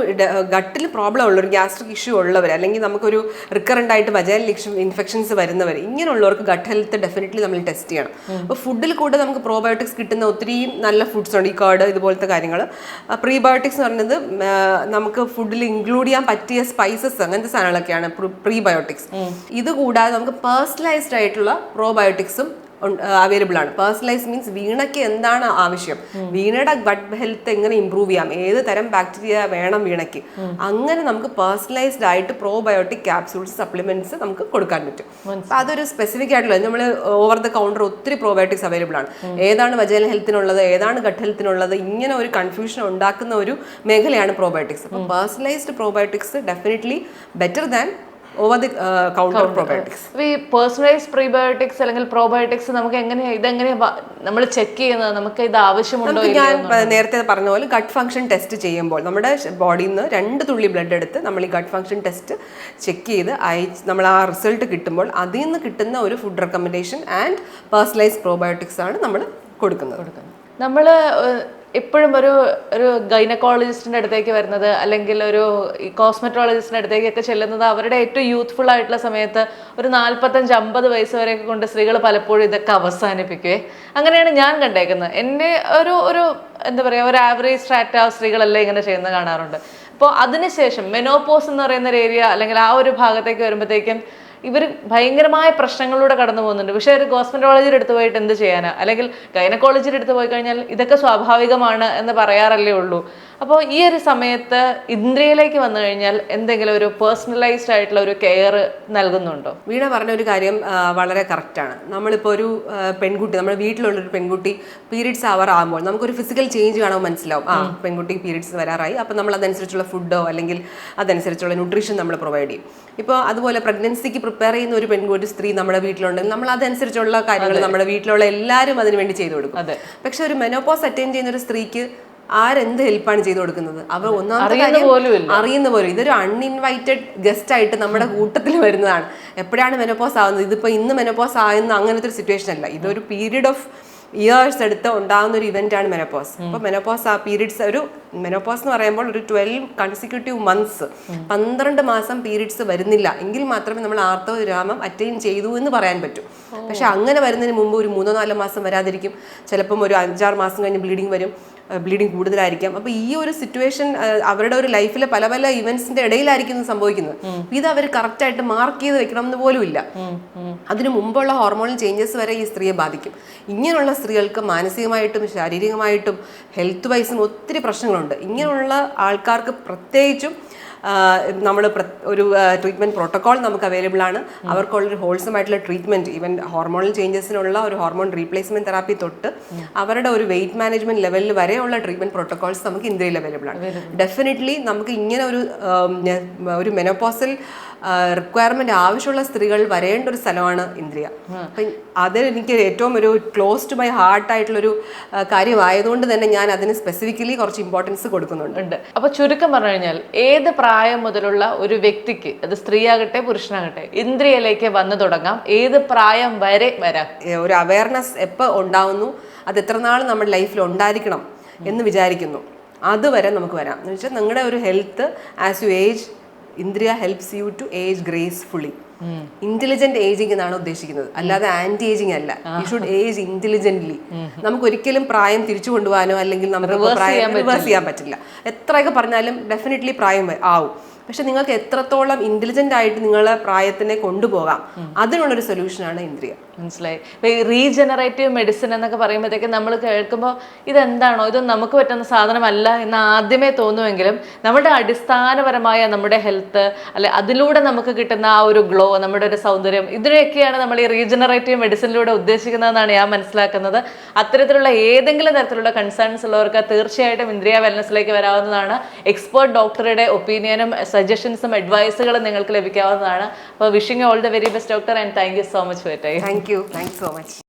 ഗട്ടിൽ പ്രോബ്ലം ഉള്ള ഒരു ഗ്യാസ്ട്രിക് ഇഷ്യൂ ഉള്ളവർ, അല്ലെങ്കിൽ നമുക്കൊരു റിക്കറൻ്റ് ആയിട്ട് വജൈനൽ ഇൻഫെക്ഷൻസ് വരുന്നവർ, ഇങ്ങനെയുള്ളവർക്ക് ഗട്ട് ഹെൽത്ത് ഡെഫിനറ്റ്ലി നമ്മൾ ടെസ്റ്റ് ചെയ്യണം. അപ്പോൾ ഫുഡിൽ കൂടെ നമുക്ക് പ്രോബയോട്ടിക്സ് കിട്ടുന്ന ഒത്തിരി നല്ല ഫുഡ്സ് ഉണ്ട്, ഈ കർഡ് ഇതുപോലത്തെ കാര്യങ്ങൾ. പ്രീബയോട്ടിക്സ് എന്ന് പറയുന്നത് നമുക്ക് ഫുഡിൽ ഇൻക്ലൂഡ് ചെയ്യാൻ പറ്റിയ സ്പൈസസ് അങ്ങനത്തെ സാധനങ്ങളൊക്കെയാണ് പ്രീബയോട്ടിക്സ്. ഇത് കൂടാതെ നമുക്ക് പേഴ്സണലൈസ്ഡ് ആയിട്ടുള്ള പ്രോബയോട്ടിക്സും അവൈലബിൾ ആണ്. പേഴ്സണലൈസ് മീൻസ് വീണയ്ക്ക് എന്താണ് ആവശ്യം, വീണയുടെ ഗട്ട് ഹെൽത്ത് എങ്ങനെ ഇമ്പ്രൂവ് ചെയ്യാം, ഏത് തരം ബാക്ടീരിയ വേണം വീണയ്ക്ക്, അങ്ങനെ നമുക്ക് പേഴ്സണലൈസ്ഡ് ആയിട്ട് പ്രോബയോട്ടിക് ക്യാപ്സൂൾസ് സപ്ലിമെന്റ്സ് നമുക്ക് കൊടുക്കാൻ പറ്റും. അപ്പൊ അതൊരു സ്പെസിഫിക് ആയിട്ടുള്ള, നമ്മൾ ഓവർ ദ കൗണ്ടർ ഒത്തിരി പ്രോബയോട്ടിക്സ് അവൈലബിൾ ആണ്. ഏതാണ് വജൈനൽ ഹെൽത്തിനുള്ളത്, ഏതാണ് ഗട്ട് ഹെൽത്തിനുള്ളത്, ഇങ്ങനെ ഒരു കൺഫ്യൂഷൻ ഉണ്ടാക്കുന്ന ഒരു മേഖലയാണ് പ്രോബയോട്ടിക്സ്. അപ്പോൾ personalised probiotics definitely better than over the counter probiotics. ഈ പേഴ്സണലൈസ്ഡ് പ്രീബയോട്ടിക്സ് അല്ലെങ്കിൽ പ്രോബയോട്ടിക്സ് നമുക്ക് ഇതെങ്ങനെയാ നമ്മൾ ചെക്ക് ചെയ്യുന്നത്? നമുക്ക് ഇത് ആവശ്യമുണ്ടോ? ഞാൻ നേരത്തെ പറഞ്ഞ പോലെ ഗട്ട് ഫംഗ്ഷൻ ടെസ്റ്റ് ചെയ്യുമ്പോൾ നമ്മുടെ ബോഡിയിൽ നിന്ന് 2 തുള്ളി ബ്ലഡ് എടുത്ത് നമ്മൾ ഈ ഗട്ട് ഫംഗ്ഷൻ ടെസ്റ്റ് ചെക്ക് ചെയ്ത് നമ്മൾ ആ റിസൾട്ട് കിട്ടുമ്പോൾ അതിൽ നിന്ന് കിട്ടുന്ന ഒരു food recommendation and personalised probiotics ആണ് നമ്മൾ കൊടുക്കുന്നത്. നമ്മൾ എപ്പോഴും ഒരു ഗൈനക്കോളജിസ്റ്റിൻ്റെ അടുത്തേക്ക് വരുന്നത് അല്ലെങ്കിൽ ഒരു കോസ്മെറ്റോളജിസ്റ്റിൻ്റെ അടുത്തേക്കൊക്കെ ചെല്ലുന്നത് അവരുടെ ഏറ്റവും യൂത്ത്ഫുൾ ആയിട്ടുള്ള സമയത്ത് ഒരു 45-50 വയസ്സ് വരെയൊക്കെ കൊണ്ട് സ്ത്രീകൾ പലപ്പോഴും ഇതൊക്കെ അവസാനിപ്പിക്കുകയെ, അങ്ങനെയാണ് ഞാൻ കണ്ടേക്കുന്നത്. എൻ്റെ ഒരു എന്താ പറയുക, ഒരു ആവറേജ് സ്ട്രാറ്റ സ്ത്രീകളെല്ലാം ഇങ്ങനെ ചെയ്യുന്നത് കാണാറുണ്ട്. അപ്പോൾ അതിനുശേഷം മെനോപോസ് എന്ന് പറയുന്ന ഒരു ഏരിയ അല്ലെങ്കിൽ ആ ഒരു ഭാഗത്തേക്ക് വരുമ്പോഴത്തേക്കും ഇവർ ഭയങ്കരമായ പ്രശ്നങ്ങളിലൂടെ കടന്നു പോകുന്നുണ്ട്. പക്ഷേ ഒരു കോസ്മെറ്റോളജിയുടെ അടുത്ത് പോയിട്ട് എന്ത് ചെയ്യാനാ, അല്ലെങ്കിൽ ഗൈനക്കോളജിയുടെ അടുത്ത് പോയി കഴിഞ്ഞാൽ ഇതൊക്കെ സ്വാഭാവികമാണ് എന്ന് പറയാറല്ലേ ഉള്ളൂ. അപ്പോൾ ഈ ഒരു സമയത്ത് ഇന്ദ്രിയയിലേക്ക് വന്നു കഴിഞ്ഞാൽ എന്തെങ്കിലും ഒരു പേഴ്സണലൈസ്ഡ് ആയിട്ടുള്ള ഒരു കെയർ നൽകുന്നുണ്ടോ? വീണ പറഞ്ഞ ഒരു കാര്യം വളരെ കറക്റ്റാണ്. നമ്മളിപ്പോൾ ഒരു പെൺകുട്ടി, നമ്മുടെ വീട്ടിലുള്ളൊരു പെൺകുട്ടി പീരീഡ്സ് ആവുമ്പോൾ നമുക്കൊരു ഫിസിക്കൽ ചേഞ്ച് കാണുമ്പോൾ മനസ്സിലാവും, പെൺകുട്ടി പീരീഡ്സ് വരാറായി, അപ്പം നമ്മൾ അതനുസരിച്ചുള്ള ഫുഡോ അല്ലെങ്കിൽ അതനുസരിച്ചുള്ള ന്യൂട്രീഷൻ നമ്മൾ പ്രൊവൈഡ് ചെയ്യും. ഇപ്പോൾ അതുപോലെ പ്രഗ്നൻസിക്ക് പ്രിപ്പയർ ചെയ്യുന്ന ഒരു സ്ത്രീ നമ്മുടെ വീട്ടിലുണ്ടെങ്കിൽ നമ്മൾ അതനുസരിച്ചുള്ള കാര്യങ്ങൾ നമ്മുടെ വീട്ടിലുള്ള എല്ലാവരും അതിന് വേണ്ടി ചെയ്തു കൊടുക്കും. പക്ഷെ ഒരു മെനോപോസ് അറ്റൈൻ ചെയ്യുന്ന ഒരു സ്ത്രീക്ക് ആരെന്ത് ഹെൽപ്പാണ് ചെയ്തു കൊടുക്കുന്നത്? അവർ ഒന്നാമത്തെ കാര്യം അറിയുന്ന പോലും, ഇതൊരു അൺഇൻവൈറ്റഡ് ഗസ്റ്റ് ആയിട്ട് നമ്മുടെ കൂട്ടത്തിൽ വരുന്നതാണ്. എപ്പോഴാണ് മെനോപോസ് ആവുന്നത്? ഇതിപ്പോൾ ഇന്ന് മെനോപോസ് ആകുന്ന അങ്ങനത്തെ ഒരു സിറ്റുവേഷൻ അല്ല. ഇതൊരു പീരീഡ് ഓഫ് ഇയേഴ്സ് എടുത്ത് ഉണ്ടാകുന്ന ഒരു ഇവന്റ് ആണ് മെനോപോസ്. അപ്പോൾ മെനോപോസ് ആ പീരീഡ്സ് മെനോപോസ് എന്ന് പറയുമ്പോൾ ഒരു 12 കൺസിക്യൂട്ടീവ് മന്ത്സ്, 12 മാസം പീരീഡ്സ് വരുന്നില്ല എങ്കിൽ മാത്രമേ നമ്മൾ ആർത്തവവിരാമം അറ്റൈൻ ചെയ്തു എന്ന് പറയാൻ പറ്റൂ. പക്ഷെ അങ്ങനെ വരുന്നതിന് മുമ്പ് ഒരു 3-4 മാസം വരാതിരിക്കും, ചിലപ്പം ഒരു 5-6 മാസം കഴിഞ്ഞ് ബ്ലീഡിങ് വരും, ബ്ലീഡിങ് കൂടുതലായിരിക്കാം. അപ്പോൾ ഈ ഒരു സിറ്റുവേഷൻ അവരുടെ ഒരു ലൈഫിലെ പല പല ഇവന്റ്സിന്റെ ഇടയിലായിരിക്കും ഇത് സംഭവിക്കുന്നത്. ഇത് അവർ കറക്റ്റായിട്ട് മാർക്ക് ചെയ്ത് വെക്കണം എന്ന് പോലും ഇല്ല. അതിനു മുമ്പുള്ള ഹോർമോണൽ ചേഞ്ചസ് വരെ ഈ സ്ത്രീയെ ബാധിക്കും. ഇങ്ങനെയുള്ള സ്ത്രീകൾക്ക് മാനസികമായിട്ടും ശാരീരികമായിട്ടും ഹെൽത്ത് വൈസും ഒത്തിരി പ്രശ്നങ്ങളുണ്ട്. ഇങ്ങനെയുള്ള ആൾക്കാർക്ക് പ്രത്യേകിച്ചും നമ്മൾ ഒരു ട്രീറ്റ്മെൻറ്റ് പ്രോട്ടോക്കോൾ നമുക്ക് അവൈലബിൾ ആണ്. അവർക്കുള്ളൊരു ഹോൾസം ആയിട്ടുള്ള ട്രീറ്റ്മെൻറ്റ്, ഈവൻ ഹോർമോണൽ ചേഞ്ചസിനുള്ള ഒരു ഹോർമോൺ റീപ്ലേസ്മെൻറ്റ് തെറാപ്പി തൊട്ട് അവരുടെ ഒരു വെയിറ്റ് മാനേജ്മെൻറ്റ് ലെവലിൽ വരെയുള്ള ട്രീറ്റ്മെൻറ്റ് പ്രോട്ടോക്കോൾസ് നമുക്ക് ഇന്ത്യയിൽ അവൈലബിൾ ആണ്. ഡെഫിനറ്റ്ലി നമുക്ക് ഇങ്ങനെ ഒരു മെനോപോസൽ റിക്വയർമെന്റ് ആവശ്യമുള്ള സ്ത്രീകൾ വരേണ്ട ഒരു സ്ഥലമാണ് ഇന്ത്യ. അപ്പം അത് എനിക്ക് ഏറ്റവും ഒരു ക്ലോസ് ടു മൈ ഹാർട്ട് ആയിട്ടുള്ളൊരു കാര്യമായതുകൊണ്ട് തന്നെ ഞാൻ അതിന് സ്പെസിഫിക്കലി കുറച്ച് ഇമ്പോർട്ടൻസ് കൊടുക്കുന്നുണ്ട്. അപ്പോൾ ചുരുക്കം പറഞ്ഞു കഴിഞ്ഞാൽ ഏത് പ്രായം മുതലുള്ള ഒരു വ്യക്തിക്ക്, അത് സ്ത്രീയാകട്ടെ പുരുഷനാകട്ടെ, ഇന്ദ്രിയയിലേക്ക് വന്നു തുടങ്ങാം, ഏത് പ്രായം വരെ വരാം? ഒരു അവയർനെസ് എപ്പോൾ ഉണ്ടാവുന്നു, അത് എത്ര നാൾ നമ്മുടെ ലൈഫിൽ ഉണ്ടായിരിക്കണം എന്ന് വിചാരിക്കുന്നു, അതുവരെ നമുക്ക് വരാം. എന്ന് വെച്ചാൽ നിങ്ങളുടെ ഒരു health as you age, Indriya helps you to age gracefully. Intelligent ageing എന്നാണ് ഉദ്ദേശിക്കുന്നത്, അല്ലാതെ ആന്റി ഏജിങ് അല്ല. You should age intelligently. നമുക്ക് ഒരിക്കലും പ്രായം തിരിച്ചു കൊണ്ടുപോകാനോ അല്ലെങ്കിൽ നമുക്ക് പ്രായം റിവേഴ്സ് ചെയ്യാൻ പറ്റില്ല. എത്രയൊക്കെ പറഞ്ഞാലും ഡെഫിനറ്റ്ലി പ്രായം ആവും. പക്ഷെ നിങ്ങൾക്ക് എത്രത്തോളം ഇന്റലിജന്റ് ആയിട്ട് നിങ്ങളെ പ്രായത്തിനെ കൊണ്ടുപോകാം, അതിനുള്ളൊരു സൊല്യൂഷനാണ് ഇന്ദ്രിയ. മനസ്സിലായി. ഇപ്പൊ ഈ റീജനറേറ്റീവ് മെഡിസിൻ എന്നൊക്കെ പറയുമ്പോഴത്തേക്ക് നമ്മൾ കേൾക്കുമ്പോൾ ഇതെന്താണോ, ഇത് നമുക്ക് പറ്റുന്ന സാധനമല്ല എന്ന് ആദ്യമേ തോന്നുമെങ്കിലും നമ്മുടെ അടിസ്ഥാനപരമായ നമ്മുടെ ഹെൽത്ത് അല്ലെ അതിലൂടെ നമുക്ക് കിട്ടുന്ന ആ ഒരു ഗ്ലോ, നമ്മുടെ ഒരു സൗന്ദര്യം, ഇതിനെയൊക്കെയാണ് നമ്മൾ ഈ റീജനറേറ്റീവ് മെഡിസിനിലൂടെ ഉദ്ദേശിക്കുന്നതെന്നാണ് ഞാൻ മനസ്സിലാക്കുന്നത്. അത്തരത്തിലുള്ള ഏതെങ്കിലും തരത്തിലുള്ള കൺസേൺസ് ഉള്ളവർക്ക് തീർച്ചയായിട്ടും ഇന്ദ്രിയ വെൽനസ്സിലേക്ക് വരാവുന്നതാണ്. എക്സ്പേർട്ട് ഡോക്ടറുടെ ഒപ്പീനിയനും സജഷൻസും അഡ്വൈസുകളും നിങ്ങൾക്ക് ലഭിക്കാവുന്നതാണ്. അപ്പോൾ wishing you all the very best doctor, and thank you so much for your time. Thank you so much.